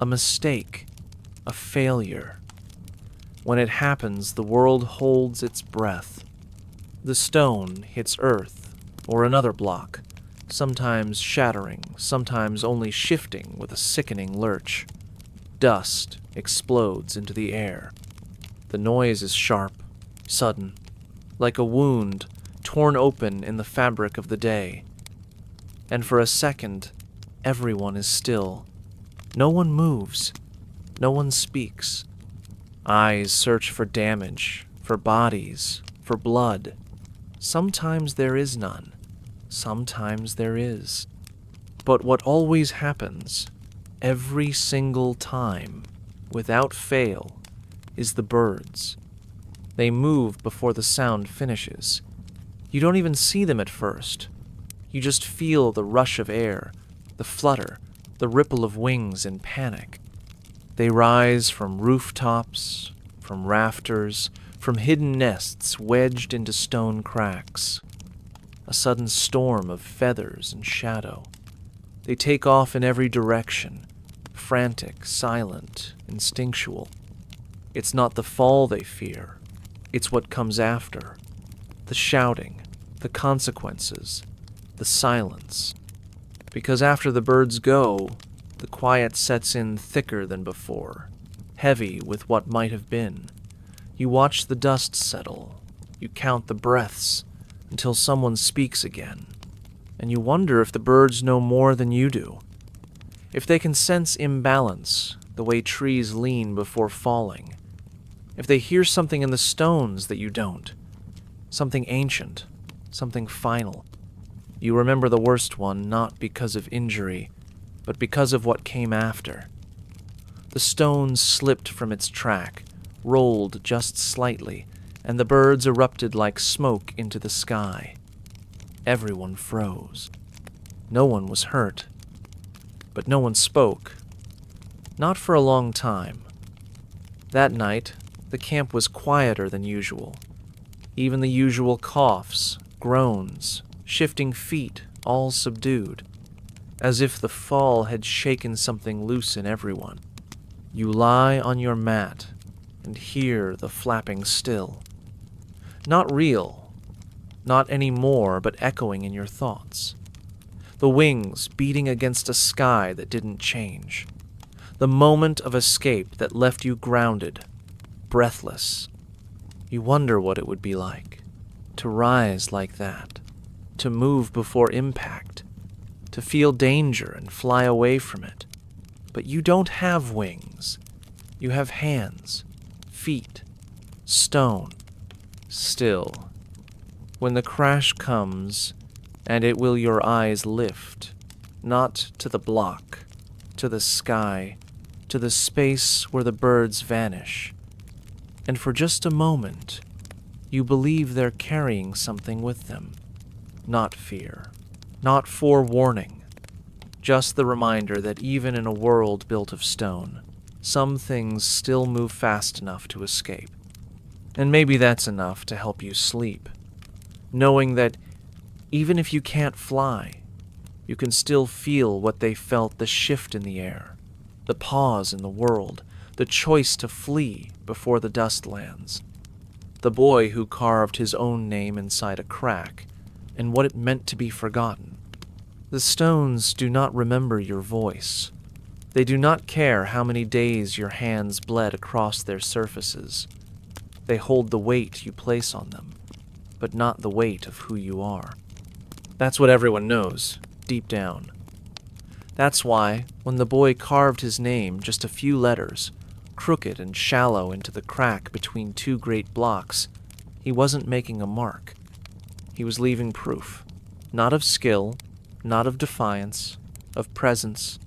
a mistake, a failure. When it happens, the world holds its breath. The stone hits earth, or another block, sometimes shattering, sometimes only shifting with a sickening lurch. Dust explodes into the air. The noise is sharp, sudden, like a wound torn open in the fabric of the day. And for a second, everyone is still. No one moves. No one speaks. Eyes search for damage, for bodies, for blood. Sometimes there is none. Sometimes there is. But what always happens, every single time, without fail, is the birds. They move before the sound finishes. You don't even see them at first. You just feel the rush of air, the flutter, the ripple of wings in panic. They rise from rooftops, from rafters, from hidden nests wedged into stone cracks. A sudden storm of feathers and shadow. They take off in every direction, frantic, silent, instinctual. It's not the fall they fear. It's what comes after. The shouting, the consequences, the silence. Because after the birds go, the quiet sets in thicker than before, heavy with what might have been. You watch the dust settle. You count the breaths until someone speaks again. And you wonder if the birds know more than you do. If they can sense imbalance, the way trees lean before falling. If they hear something in the stones that you don't. Something ancient, something final. You remember the worst one not because of injury, but because of what came after. The stone slipped from its track, rolled just slightly, and the birds erupted like smoke into the sky. Everyone froze. No one was hurt. But no one spoke. Not for a long time. That night, the camp was quieter than usual. Even the usual coughs, groans, shifting feet, all subdued, as if the fall had shaken something loose in everyone. You lie on your mat and hear the flapping still. Not real, not any more, but echoing in your thoughts. The wings beating against a sky that didn't change. The moment of escape that left you grounded, breathless. You wonder what it would be like to rise like that, to move before impact, to feel danger and fly away from it. But you don't have wings. You have hands, feet, stone, still. When the crash comes, and it will your eyes lift, not to the block, to the sky, to the space where the birds vanish. And for just a moment, you believe they're carrying something with them. Not fear, not forewarning, just the reminder that even in a world built of stone, some things still move fast enough to escape. And maybe that's enough to help you sleep, knowing that even if you can't fly, you can still feel what they felt, the shift in the air, the pause in the world, the choice to flee before the dust lands. The boy who carved his own name inside a crack, and what it meant to be forgotten. The stones do not remember your voice. They do not care how many days your hands bled across their surfaces. They hold the weight you place on them, but not the weight of who you are. That's what everyone knows, deep down. That's why, when the boy carved his name, just a few letters, crooked and shallow into the crack between two great blocks, he wasn't making a mark. He was leaving proof, not of skill, not of defiance, of presence.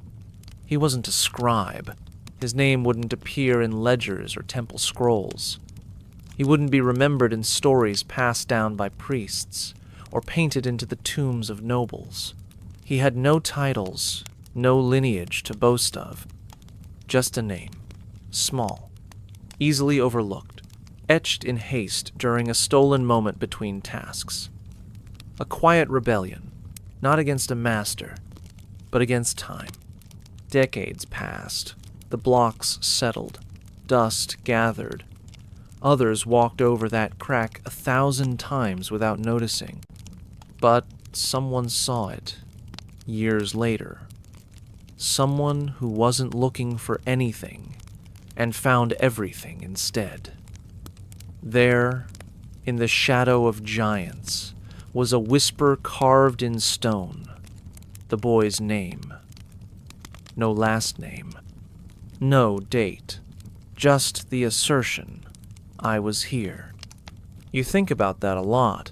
He wasn't a scribe. His name wouldn't appear in ledgers or temple scrolls. He wouldn't be remembered in stories passed down by priests, or painted into the tombs of nobles. He had no titles, no lineage to boast of. Just a name, small, easily overlooked, etched in haste during a stolen moment between tasks. A quiet rebellion, not against a master, but against time. Decades passed, the blocks settled, dust gathered. Others walked over that crack 1,000 times without noticing. But someone saw it, years later. Someone who wasn't looking for anything and found everything instead. There, in the shadow of giants, was a whisper carved in stone, the boy's name. No last name, no date, just the assertion, I was here. You think about that a lot,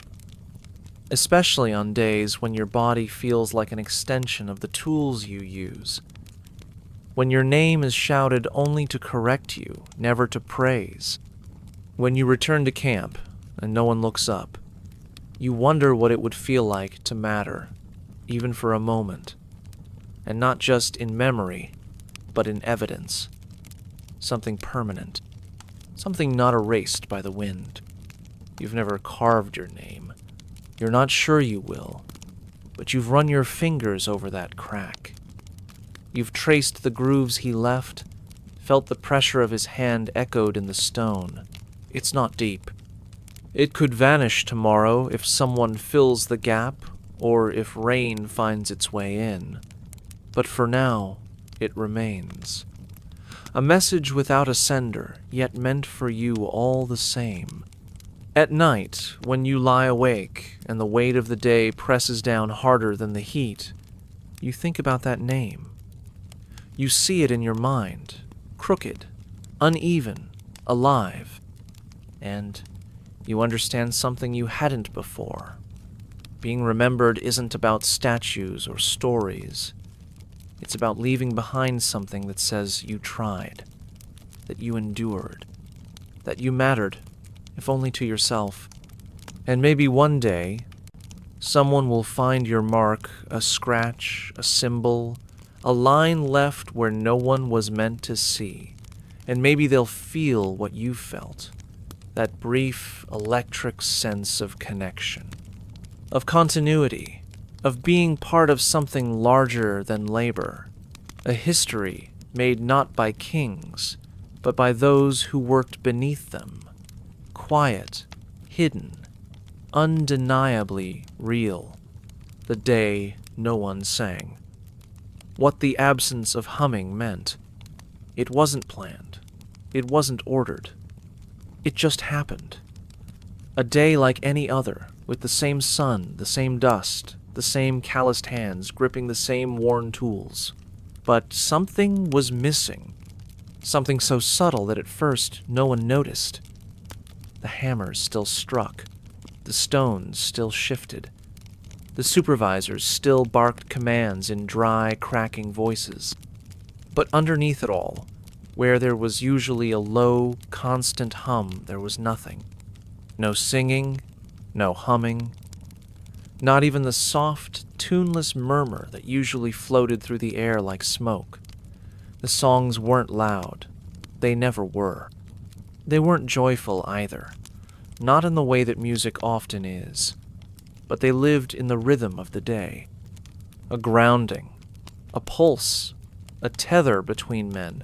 especially on days when your body feels like an extension of the tools you use. When your name is shouted only to correct you, never to praise. When you return to camp and no one looks up, you wonder what it would feel like to matter, even for a moment, and not just in memory, but in evidence. Something permanent, something not erased by the wind. You've never carved your name. You're not sure you will, but you've run your fingers over that crack. You've traced the grooves he left, felt the pressure of his hand echoed in the stone. It's not deep. It could vanish tomorrow if someone fills the gap or if rain finds its way in. But for now, it remains. A message without a sender, yet meant for you all the same. At night, when you lie awake and the weight of the day presses down harder than the heat, you think about that name. You see it in your mind, crooked, uneven, alive. And you understand something you hadn't before. Being remembered isn't about statues or stories. It's about leaving behind something that says you tried, that you endured, that you mattered, if only to yourself. And maybe one day, someone will find your mark, a scratch, a symbol, a line left where no one was meant to see. And maybe they'll feel what you felt. That brief, electric sense of connection, of continuity, of being part of something larger than labor, a history made not by kings, but by those who worked beneath them, quiet, hidden, undeniably real, the day no one sang. What the absence of humming meant. It wasn't planned. It wasn't ordered. It just happened. A day like any other, with the same sun, the same dust, the same calloused hands gripping the same worn tools. But something was missing. Something so subtle that at first no one noticed. The hammers still struck. The stones still shifted. The supervisors still barked commands in dry, cracking voices. But underneath it all, where there was usually a low, constant hum, there was nothing. No singing, no humming, not even the soft, tuneless murmur that usually floated through the air like smoke. The songs weren't loud. They never were. They weren't joyful either, not in the way that music often is, but they lived in the rhythm of the day. A grounding, a pulse, a tether between men,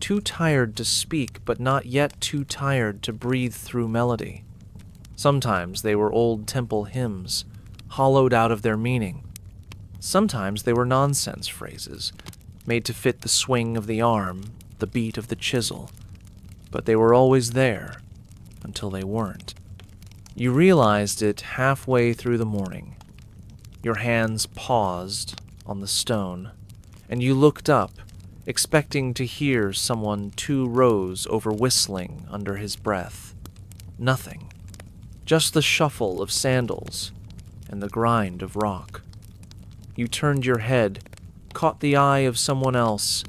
too tired to speak, but not yet too tired to breathe through melody. Sometimes they were old temple hymns, hollowed out of their meaning. Sometimes they were nonsense phrases, made to fit the swing of the arm, the beat of the chisel. But they were always there, until they weren't. You realized it halfway through the morning. Your hands paused on the stone, and you looked up, expecting to hear someone 2 rows over whistling under his breath. Nothing. Just the shuffle of sandals and the grind of rock. You turned your head, caught the eye of someone else,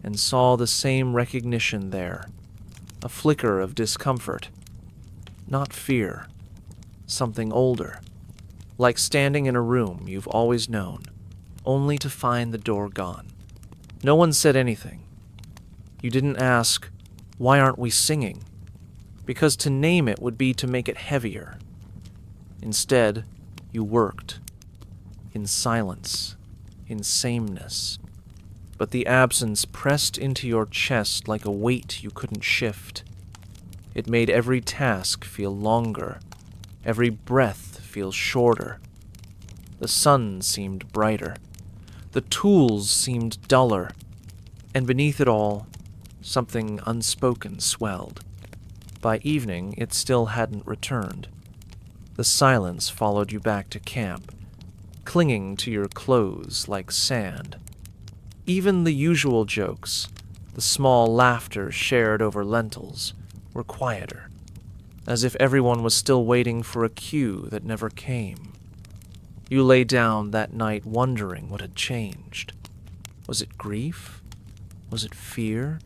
and saw the same recognition there. A flicker of discomfort. Not fear. Something older. Like standing in a room you've always known, only to find the door gone. No one said anything. You didn't ask, "Why aren't we singing?" Because to name it would be to make it heavier. Instead, you worked. In silence, in sameness. But the absence pressed into your chest like a weight you couldn't shift. It made every task feel longer, every breath feel shorter. The sun seemed brighter. The tools seemed duller, and beneath it all, something unspoken swelled. By evening, it still hadn't returned. The silence followed you back to camp, clinging to your clothes like sand. Even the usual jokes, the small laughter shared over lentils, were quieter, as if everyone was still waiting for a cue that never came. You lay down that night wondering what had changed. Was it grief? Was it fear?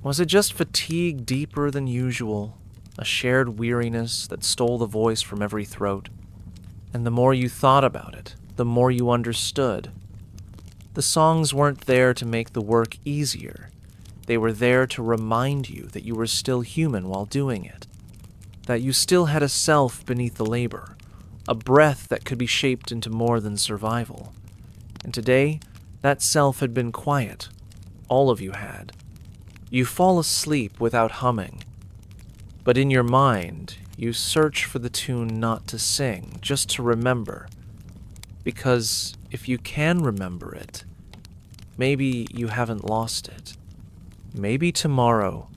Was it just fatigue deeper than usual? a shared weariness that stole the voice from every throat. And the more you thought about it, the more you understood. The songs weren't there to make the work easier. They were there to remind you that you were still human while doing it, that you still had a self beneath the labor, a breath that could be shaped into more than survival. And today, that self had been quiet. All of you had. You fall asleep without humming. But in your mind, you search for the tune not to sing, just to remember. Because if you can remember it, maybe you haven't lost it. Maybe tomorrow,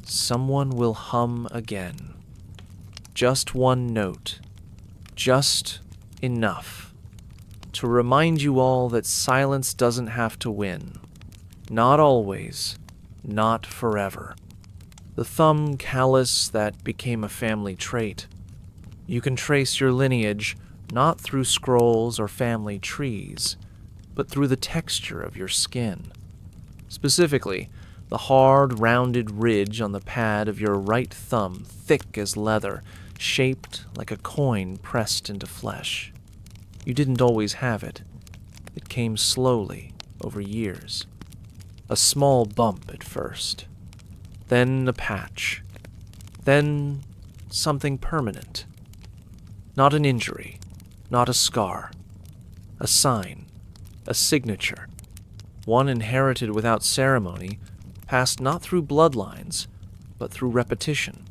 someone will hum again. Just one note. Just enough. To remind you all that silence doesn't have to win. Not always. Not forever. The thumb callus that became a family trait. You can trace your lineage not through scrolls or family trees, but through the texture of your skin. Specifically, the hard, rounded ridge on the pad of your right thumb, thick as leather, shaped like a coin pressed into flesh. You didn't always have it. It came slowly, over years. A small bump at first. Then a patch. Then something permanent. Not an injury. Not a scar. A sign. A signature. One inherited without ceremony, passed not through bloodlines, but through repetition.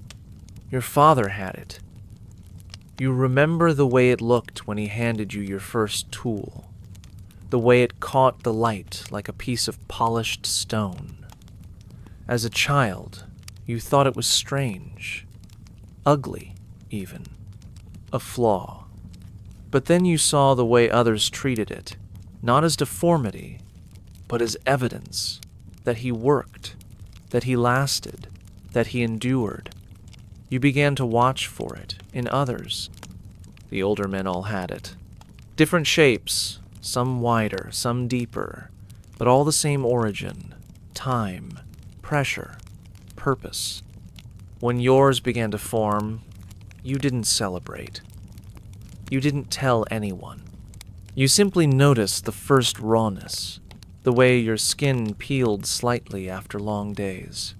Your father had it. You remember the way it looked when he handed you your first tool. The way it caught the light like a piece of polished stone. As a child, you thought it was strange. Ugly, even. A flaw. But then you saw the way others treated it, not as deformity, but as evidence that he worked, that he lasted, that he endured. You began to watch for it in others. The older men all had it. Different shapes, some wider, some deeper, but all the same origin, time, pressure, purpose. When yours began to form, you didn't celebrate. You didn't tell anyone. You simply noticed the first rawness, the way your skin peeled slightly after long days,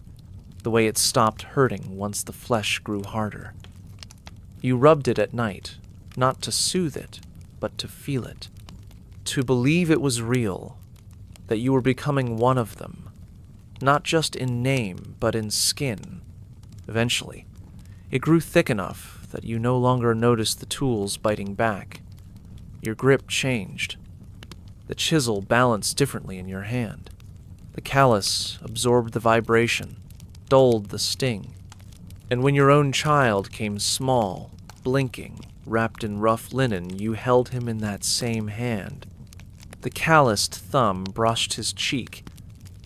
the way it stopped hurting once the flesh grew harder. You rubbed it at night, not to soothe it, but to feel it, to believe it was real, that you were becoming one of them, not just in name, but in skin. Eventually, it grew thick enough that you no longer noticed the tools biting back. Your grip changed. The chisel balanced differently in your hand. The callus absorbed the vibration, dulled the sting. And when your own child came small, blinking, wrapped in rough linen, you held him in that same hand. The calloused thumb brushed his cheek,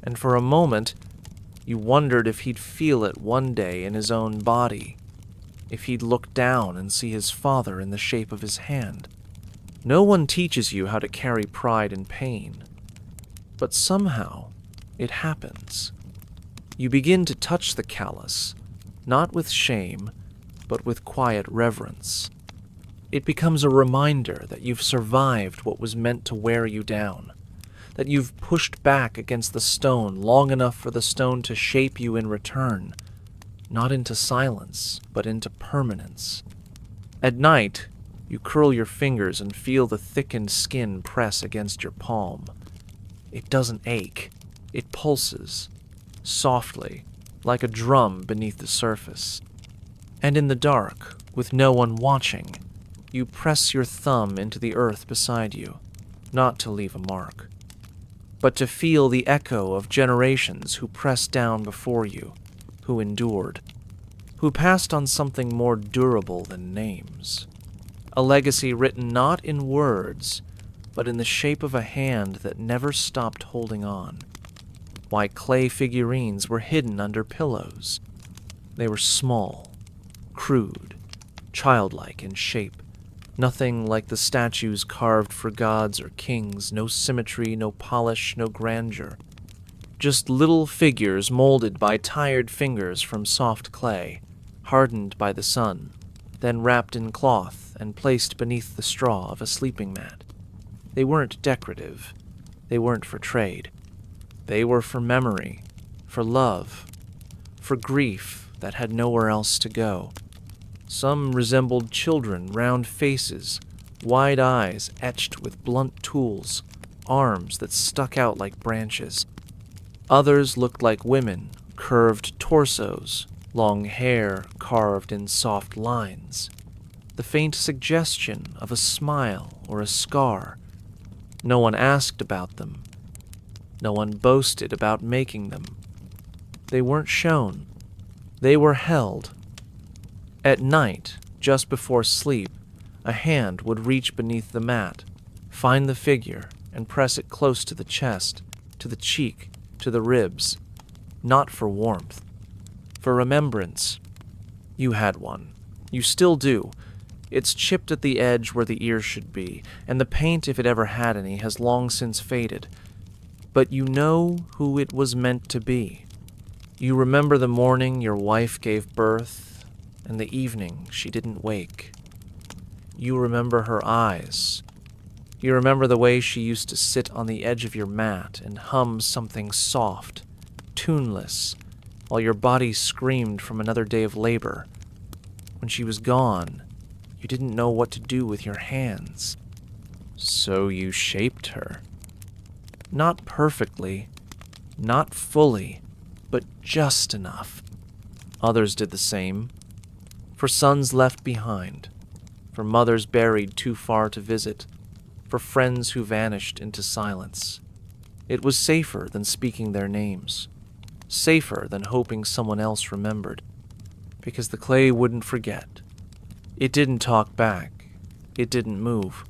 and for a moment, you wondered if he'd feel it one day in his own body, if he'd look down and see his father in the shape of his hand. No one teaches you how to carry pride and pain, but somehow it happens. You begin to touch the callus, not with shame, but with quiet reverence. It becomes a reminder that you've survived what was meant to wear you down, that you've pushed back against the stone long enough for the stone to shape you in return, not into silence, but into permanence. At night, you curl your fingers and feel the thickened skin press against your palm. It doesn't ache. It pulses, softly, like a drum beneath the surface. And in the dark, with no one watching, you press your thumb into the earth beside you, not to leave a mark, but to feel the echo of generations who pressed down before you, who endured, who passed on something more durable than names. A legacy written not in words, but in the shape of a hand that never stopped holding on. Why clay figurines were hidden under pillows. They were small, crude, childlike in shape. Nothing like the statues carved for gods or kings, no symmetry, no polish, no grandeur. Just little figures molded by tired fingers from soft clay, hardened by the sun, then wrapped in cloth and placed beneath the straw of a sleeping mat. They weren't decorative. They weren't for trade. They were for memory, for love, for grief that had nowhere else to go. Some resembled children, round faces, wide eyes etched with blunt tools, arms that stuck out like branches. Others looked like women, curved torsos, long hair carved in soft lines, the faint suggestion of a smile or a scar. No one asked about them. No one boasted about making them. They weren't shown. They were held. At night, just before sleep, a hand would reach beneath the mat, find the figure, and press it close to the chest, to the cheek, to the ribs, not for warmth, for remembrance. You had one. You still do. It's chipped at the edge where the ear should be, and the paint, if it ever had any, has long since faded. But you know who it was meant to be. You remember the morning your wife gave birth, and the evening she didn't wake. You remember her eyes. You remember the way she used to sit on the edge of your mat and hum something soft, tuneless, while your body screamed from another day of labor. When she was gone, you didn't know what to do with your hands. So you shaped her. Not perfectly, not fully, but just enough. Others did the same. For sons left behind, for mothers buried too far to visit, for friends who vanished into silence. It was safer than speaking their names, safer than hoping someone else remembered, because the clay wouldn't forget. It didn't talk back. It didn't move.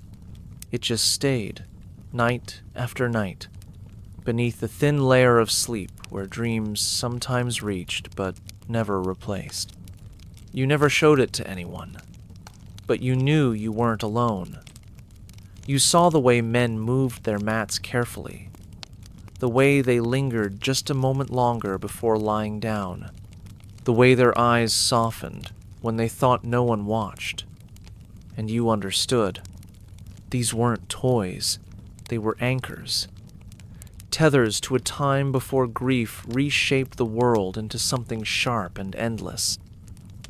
It just stayed, night after night, beneath the thin layer of sleep where dreams sometimes reached but never replaced. You never showed it to anyone, but you knew you weren't alone. You saw the way men moved their mats carefully, the way they lingered just a moment longer before lying down, the way their eyes softened when they thought no one watched. And you understood. These weren't toys. They were anchors. Tethers to a time before grief reshaped the world into something sharp and endless.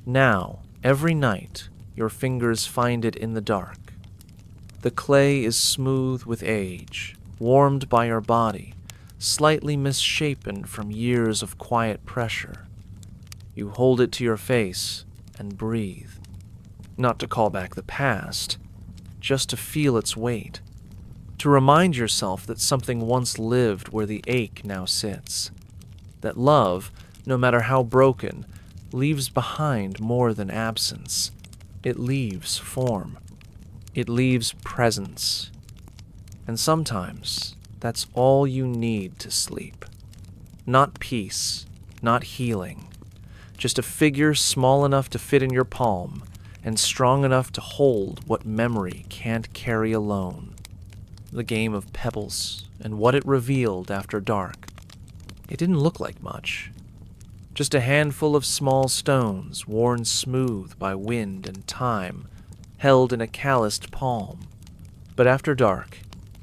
Now, every night, your fingers find it in the dark. The clay is smooth with age, warmed by your body, slightly misshapen from years of quiet pressure. You hold it to your face and breathe. Not to call back the past, just to feel its weight. To remind yourself that something once lived where the ache now sits. That love, no matter how broken, leaves behind more than absence. It leaves form. It leaves presence. And sometimes, that's all you need to sleep. Not peace, not healing. Just a figure small enough to fit in your palm and strong enough to hold what memory can't carry alone. The game of pebbles and what it revealed after dark. It didn't look like much. Just a handful of small stones worn smooth by wind and time, held in a calloused palm. But after dark,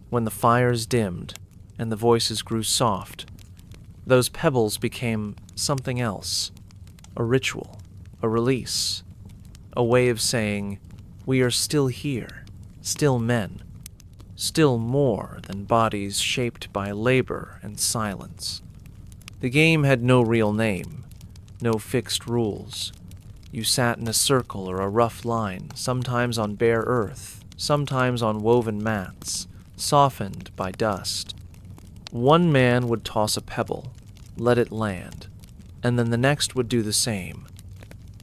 when the fires dimmed and the voices grew soft, those pebbles became something else. A ritual, a release, a way of saying, we are still here, still men, still more than bodies shaped by labor and silence. The game had no real name, no fixed rules. You sat in a circle or a rough line, sometimes on bare earth, sometimes on woven mats, softened by dust. One man would toss a pebble, let it land, and then the next would do the same.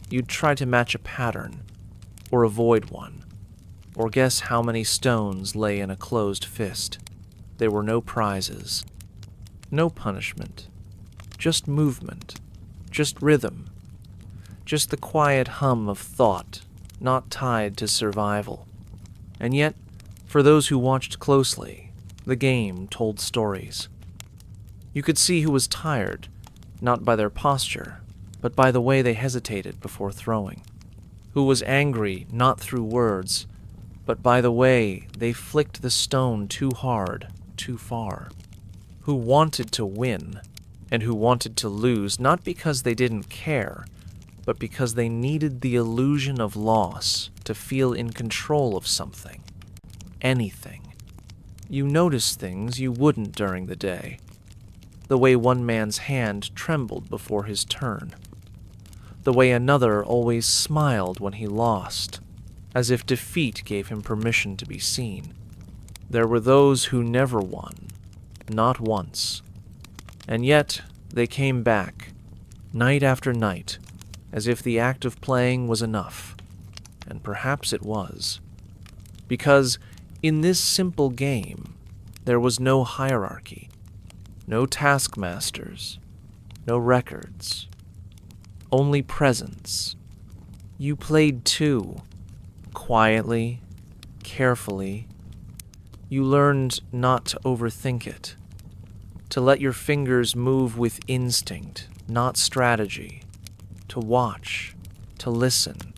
You'd try to match a pattern, or avoid one, or guess how many stones lay in a closed fist. There were no prizes, no punishment, just movement, just rhythm, just the quiet hum of thought, not tied to survival. And yet, for those who watched closely, the game told stories. You could see who was tired, not by their posture, but by the way they hesitated before throwing. Who was angry not through words, but by the way they flicked the stone too hard, too far. Who wanted to win, and who wanted to lose, not because they didn't care, but because they needed the illusion of loss to feel in control of something. Anything. You notice things you wouldn't during the day. The way one man's hand trembled before his turn. The way another always smiled when he lost, as if defeat gave him permission to be seen. There were those who never won, not once. And yet they came back, night after night, as if the act of playing was enough. And perhaps it was. Because in this simple game, there was no hierarchy, no taskmasters, no records, only presence. You played too, quietly, carefully. You learned not to overthink it, to let your fingers move with instinct, not strategy, to watch, to listen,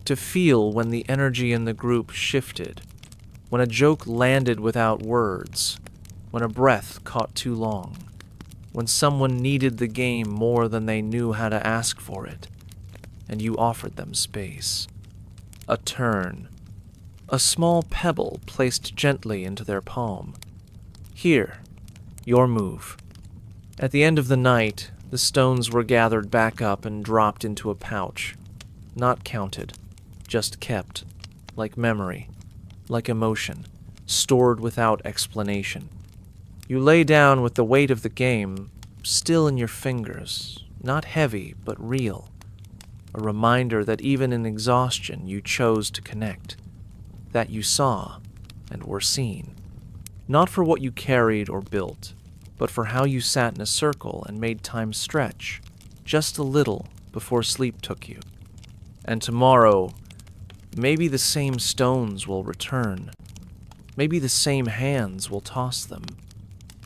to feel when the energy in the group shifted, when a joke landed without words, when a breath caught too long, when someone needed the game more than they knew how to ask for it, and you offered them space. A turn, a small pebble placed gently into their palm. Here, your move. At the end of the night, the stones were gathered back up and dropped into a pouch, not counted, just kept, like memory, like emotion, stored without explanation. You lay down with the weight of the game still in your fingers, not heavy but real, a reminder that even in exhaustion you chose to connect, that you saw and were seen, not for what you carried or built, but for how you sat in a circle and made time stretch, just a little before sleep took you. And tomorrow, maybe the same stones will return. Maybe the same hands will toss them.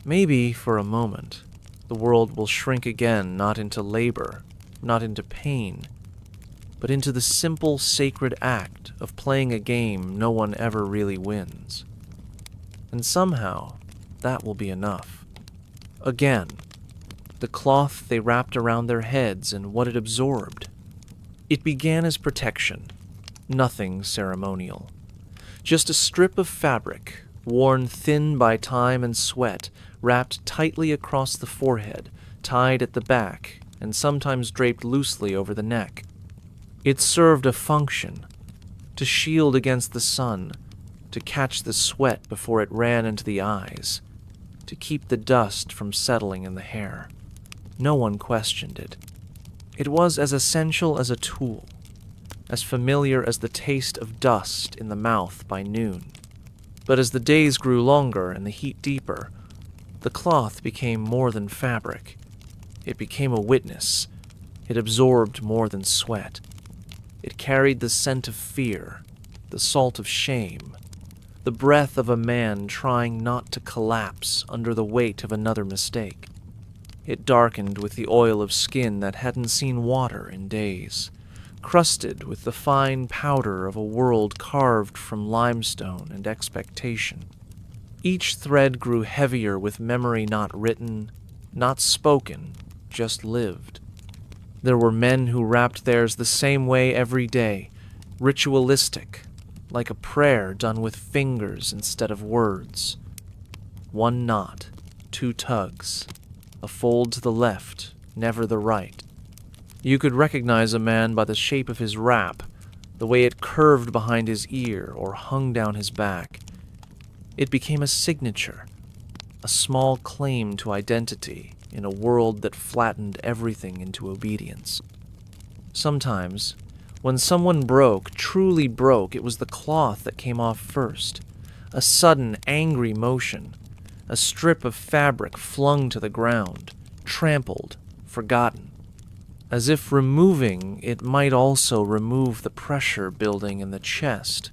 Maybe, for a moment, the world will shrink again, not into labor, not into pain, but into the simple, sacred act of playing a game no one ever really wins. And somehow, that will be enough. Again, the cloth they wrapped around their heads and what it absorbed. It began as protection, nothing ceremonial. Just a strip of fabric, worn thin by time and sweat, wrapped tightly across the forehead, tied at the back, and sometimes draped loosely over the neck. It served a function, to shield against the sun, to catch the sweat before it ran into the eyes, to keep the dust from settling in the hair. No one questioned it. It was as essential as a tool, as familiar as the taste of dust in the mouth by noon. But as the days grew longer and the heat deeper, the cloth became more than fabric. It became a witness. It absorbed more than sweat. It carried the scent of fear, the salt of shame, the breath of a man trying not to collapse under the weight of another mistake. It darkened with the oil of skin that hadn't seen water in days, crusted with the fine powder of a world carved from limestone and expectation. Each thread grew heavier with memory not written, not spoken, just lived. There were men who wrapped theirs the same way every day, ritualistic, like a prayer done with fingers instead of words. One knot, two tugs, a fold to the left, never the right. You could recognize a man by the shape of his wrap, the way it curved behind his ear or hung down his back. It became a signature, a small claim to identity in a world that flattened everything into obedience. Sometimes, when someone broke, truly broke, it was the cloth that came off first. A sudden, angry motion, a strip of fabric flung to the ground, trampled, forgotten. As if removing it might also remove the pressure building in the chest,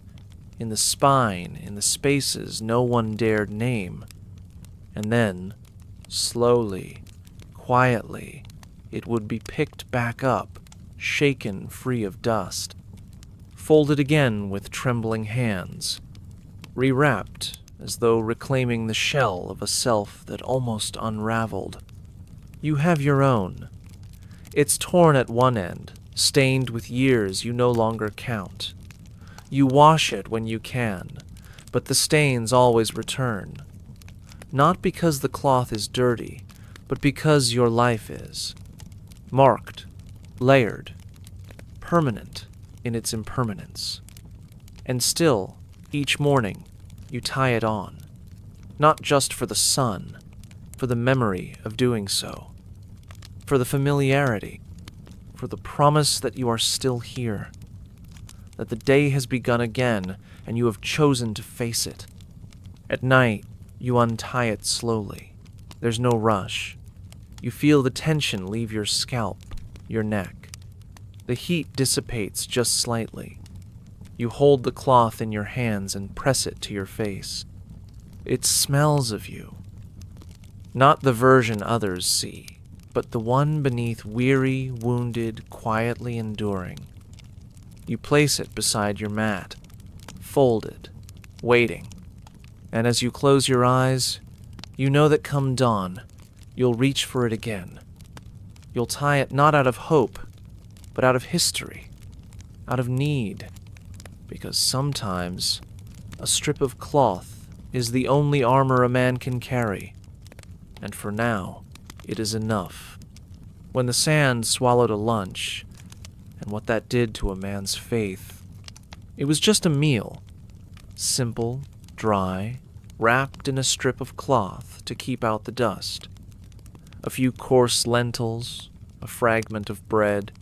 in the spine, in the spaces no one dared name. And then, slowly, quietly, it would be picked back up, shaken free of dust, folded again with trembling hands, rewrapped as though reclaiming the shell of a self that almost unraveled. You have your own. It's torn at one end, stained with years you no longer count. You wash it when you can, but the stains always return. Not because the cloth is dirty, but because your life is. Marked, layered, permanent in its impermanence. And still, each morning, you tie it on. Not just for the sun, for the memory of doing so. For the familiarity, for the promise that you are still here. That the day has begun again, and you have chosen to face it. At night, you untie it slowly. There's no rush. You feel the tension leave your scalp, your neck. The heat dissipates just slightly. You hold the cloth in your hands and press it to your face. It smells of you. Not the version others see, but the one beneath weary, wounded, quietly enduring. You place it beside your mat, folded, waiting. And as you close your eyes, you know that come dawn, you'll reach for it again. You'll tie it not out of hope, but out of history, out of need. Because sometimes a strip of cloth is the only armor a man can carry. And for now, it is enough. When the sand swallowed a lunch, and what that did to a man's faith, it was just a meal. Simple, dry, wrapped in a strip of cloth to keep out the dust. A few coarse lentils, a fragment of bread,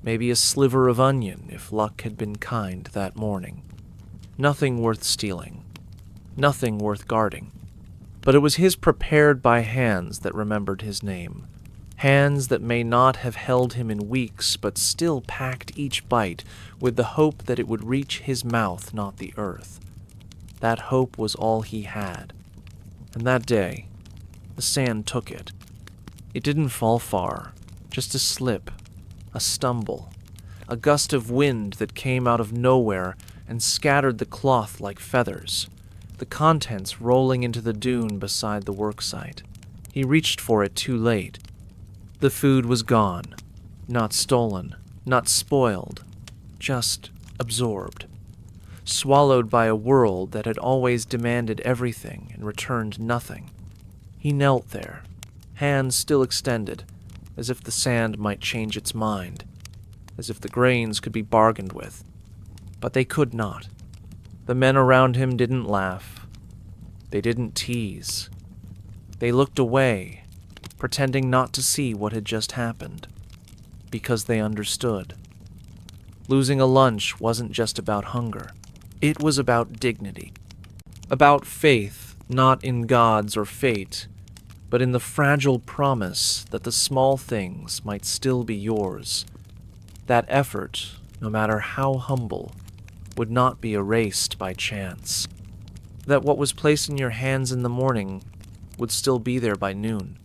maybe a sliver of onion if luck had been kind that morning. Nothing worth stealing, nothing worth guarding. But it was his prepared by hands that remembered his name. Hands that may not have held him in weeks, but still packed each bite with the hope that it would reach his mouth, not the earth. That hope was all he had. And that day, the sand took it. It didn't fall far, just a slip, a stumble, a gust of wind that came out of nowhere and scattered the cloth like feathers, the contents rolling into the dune beside the worksite. He reached for it too late. The food was gone, not stolen, not spoiled, just absorbed, swallowed by a world that had always demanded everything and returned nothing. He knelt there, hands still extended, as if the sand might change its mind, as if the grains could be bargained with. But they could not. The men around him didn't laugh. They didn't tease. They looked away, pretending not to see what had just happened, because they understood. Losing a lunch wasn't just about hunger. It was about dignity. About faith, not in gods or fate, but in the fragile promise that the small things might still be yours. That effort, no matter how humble, would not be erased by chance. That what was placed in your hands in the morning would still be there by noon.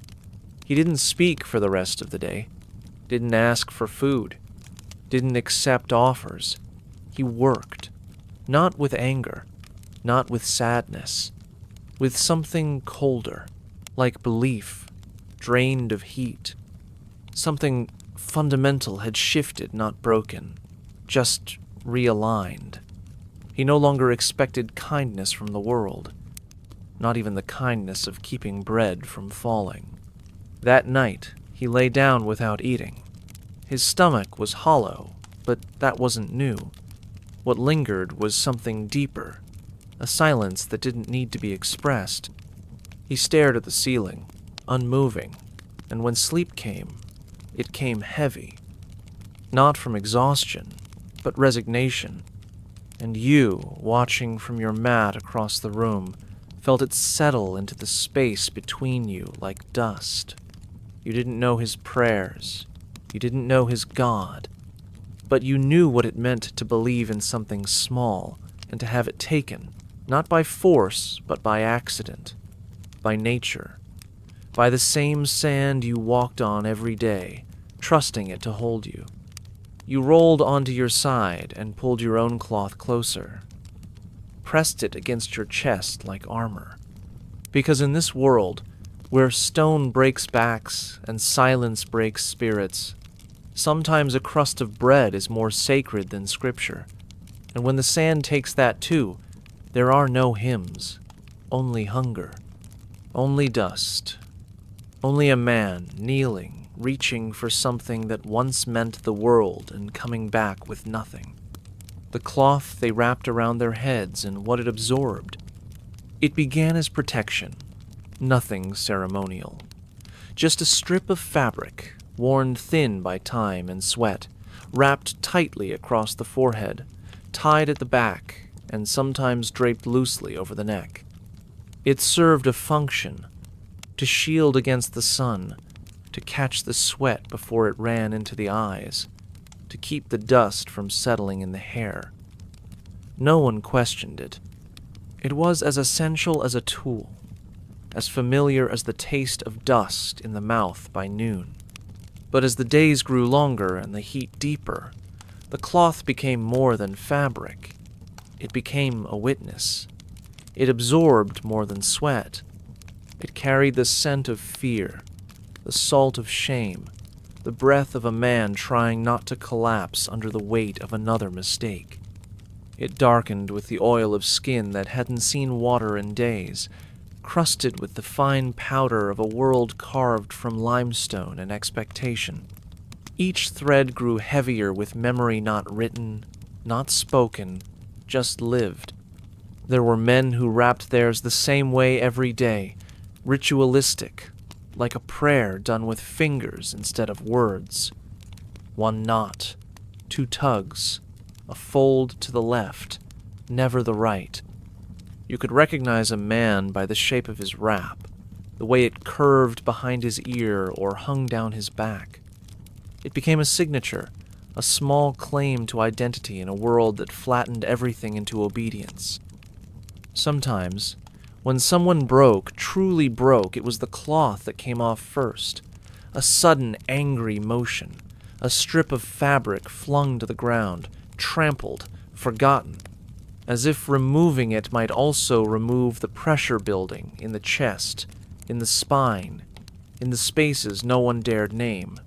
He didn't speak for the rest of the day, didn't ask for food, didn't accept offers. He worked, not with anger, not with sadness, with something colder, like belief, drained of heat. Something fundamental had shifted, not broken, just realigned. He no longer expected kindness from the world, not even the kindness of keeping bread from falling. That night, he lay down without eating. His stomach was hollow, but that wasn't new. What lingered was something deeper, a silence that didn't need to be expressed. He stared at the ceiling, unmoving, and when sleep came, it came heavy. Not from exhaustion, but resignation. And you, watching from your mat across the room, felt it settle into the space between you like dust. You didn't know his prayers. You didn't know his God. But you knew what it meant to believe in something small and to have it taken, not by force, but by accident, by nature, by the same sand you walked on every day, trusting it to hold you. You rolled onto your side and pulled your own cloth closer, pressed it against your chest like armor. Because in this world, where stone breaks backs and silence breaks spirits, sometimes a crust of bread is more sacred than scripture. And when the sand takes that too, there are no hymns, only hunger, only dust, only a man kneeling, reaching for something that once meant the world and coming back with nothing. The cloth they wrapped around their heads and what it absorbed. It began as protection, nothing ceremonial. Just a strip of fabric, worn thin by time and sweat, wrapped tightly across the forehead, tied at the back, and sometimes draped loosely over the neck. It served a function, to shield against the sun, to catch the sweat before it ran into the eyes, to keep the dust from settling in the hair. No one questioned it. It was as essential as a tool, as familiar as the taste of dust in the mouth by noon. But as the days grew longer and the heat deeper, the cloth became more than fabric. It became a witness. It absorbed more than sweat. It carried the scent of fear, the salt of shame, the breath of a man trying not to collapse under the weight of another mistake. It darkened with the oil of skin that hadn't seen water in days, crusted with the fine powder of a world carved from limestone and expectation. Each thread grew heavier with memory not written, not spoken, just lived. There were men who wrapped theirs the same way every day, ritualistic, like a prayer done with fingers instead of words. One knot, two tugs, a fold to the left, never the right. You could recognize a man by the shape of his wrap, the way it curved behind his ear or hung down his back. It became a signature, a small claim to identity in a world that flattened everything into obedience. Sometimes, when someone broke, truly broke, it was the cloth that came off first. A sudden, angry motion, a strip of fabric flung to the ground, trampled, forgotten, as if removing it might also remove the pressure building in the chest, in the spine, in the spaces no one dared name.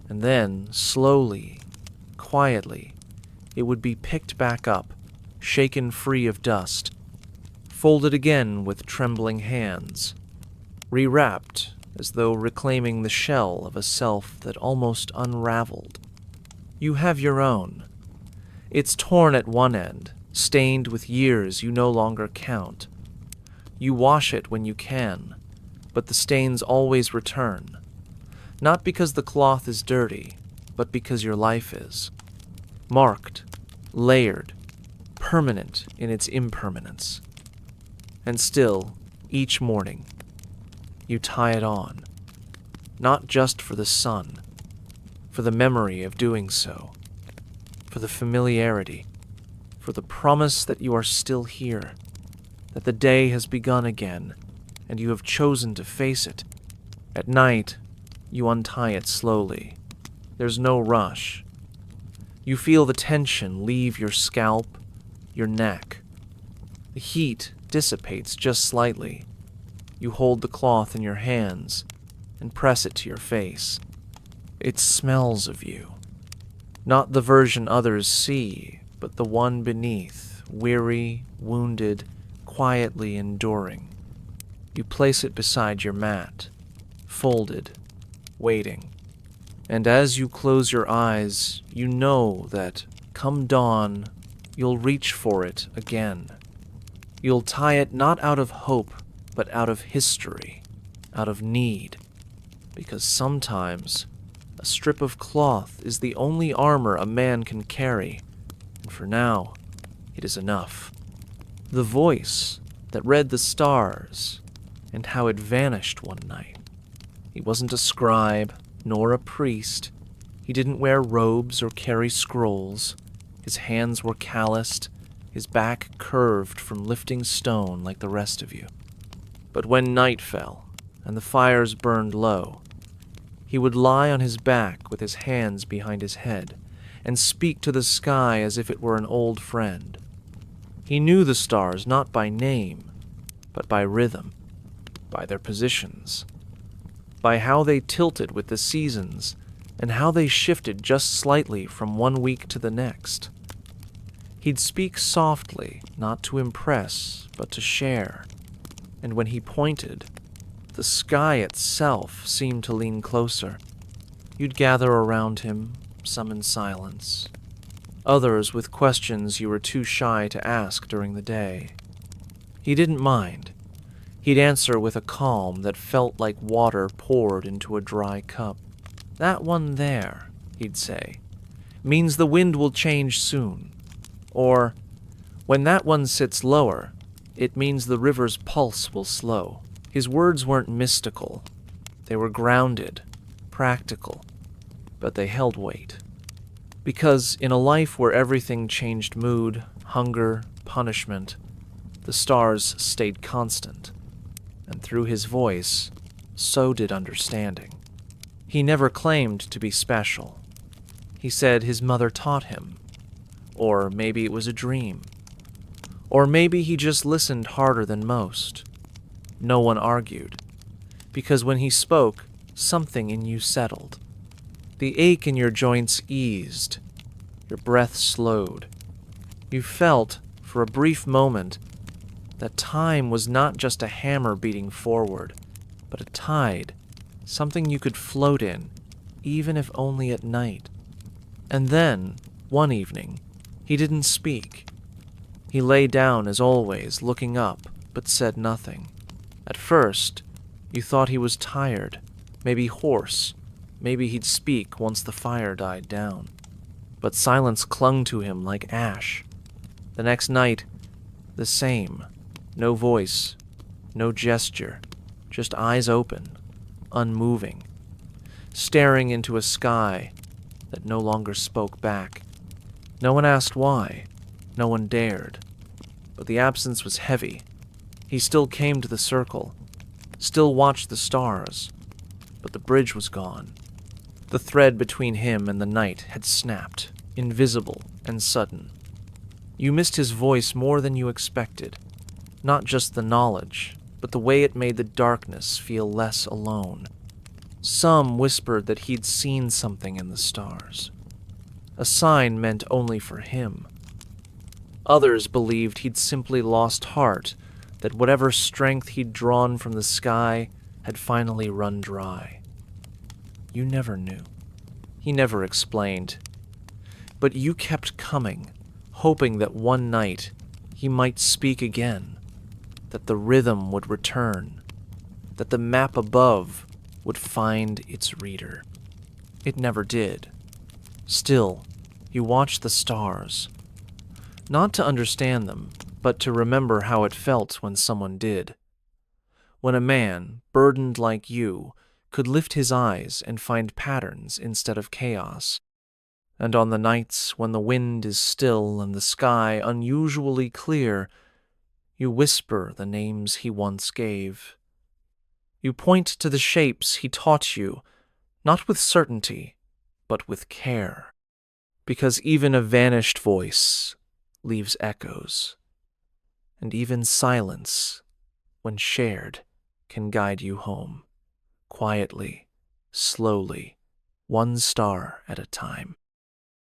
And then, slowly, quietly, it would be picked back up, shaken free of dust, folded again with trembling hands, rewrapped as though reclaiming the shell of a self that almost unraveled. You have your own. It's torn at one end, stained with years you no longer count. You wash it when you can, but the stains always return. Not because the cloth is dirty, but because your life is. Marked, layered, permanent in its impermanence. And still, each morning, you tie it on. Not just for the sun, for the memory of doing so, for the familiarity, for the promise that you are still here, that the day has begun again, and you have chosen to face it. At night, you untie it slowly. There's no rush. You feel the tension leave your scalp, your neck. The heat dissipates just slightly. You hold the cloth in your hands and press it to your face. It smells of you. Not the version others see, but the one beneath, weary, wounded, quietly enduring. You place it beside your mat, folded, waiting. And as you close your eyes, you know that, come dawn, you'll reach for it again. You'll tie it not out of hope, but out of history, out of need. Because sometimes, a strip of cloth is the only armor a man can carry, and for now, it is enough. The voice that read the stars, and how it vanished one night. He wasn't a scribe, nor a priest. He didn't wear robes or carry scrolls. His hands were calloused, his back curved from lifting stone like the rest of you. But when night fell, and the fires burned low, He would lie on his back with his hands behind his head and speak to the sky as if it were an old friend. He knew the stars not by name, but by rhythm, by their positions, by how they tilted with the seasons and how they shifted just slightly from one week to the next. He'd speak softly, not to impress, but to share, and when he pointed, the sky itself seemed to lean closer. You'd gather around him, some in silence, others with questions you were too shy to ask during the day. He didn't mind. He'd answer with a calm that felt like water poured into a dry cup. "That one there," he'd say, "means the wind will change soon." Or, "When that one sits lower, it means the river's pulse will slow." His words weren't mystical. They were grounded, practical, but they held weight. Because in a life where everything changed mood, hunger, punishment, the stars stayed constant. And through his voice, so did understanding. He never claimed to be special. He said his mother taught him. Or maybe it was a dream. Or maybe he just listened harder than most. No one argued. Because when he spoke, something in you settled. The ache in your joints eased. Your breath slowed. You felt, for a brief moment, that time was not just a hammer beating forward, but a tide, something you could float in, even if only at night. And then, one evening, he didn't speak. He lay down as always, looking up, but said nothing. At first, you thought he was tired, maybe hoarse, maybe he'd speak once the fire died down. But silence clung to him like ash. The next night, the same. No voice, no gesture, just eyes open, unmoving, staring into a sky that no longer spoke back. No one asked why, no one dared, but the absence was heavy. He still came to the circle, still watched the stars, but the bridge was gone. The thread between him and the night had snapped, invisible and sudden. You missed his voice more than you expected. Not just the knowledge, but the way it made the darkness feel less alone. Some whispered that he'd seen something in the stars, a sign meant only for him. Others believed he'd simply lost heart, that whatever strength he'd drawn from the sky had finally run dry. You never knew. He never explained. But you kept coming, hoping that one night he might speak again, that the rhythm would return, that the map above would find its reader. It never did. Still, you watched the stars, not to understand them, but to remember how it felt when someone did. When a man, burdened like you, could lift his eyes and find patterns instead of chaos. And on the nights when the wind is still and the sky unusually clear, you whisper the names he once gave. You point to the shapes he taught you, not with certainty, but with care. Because even a vanished voice leaves echoes, and even silence, when shared, can guide you home, quietly, slowly, one star at a time.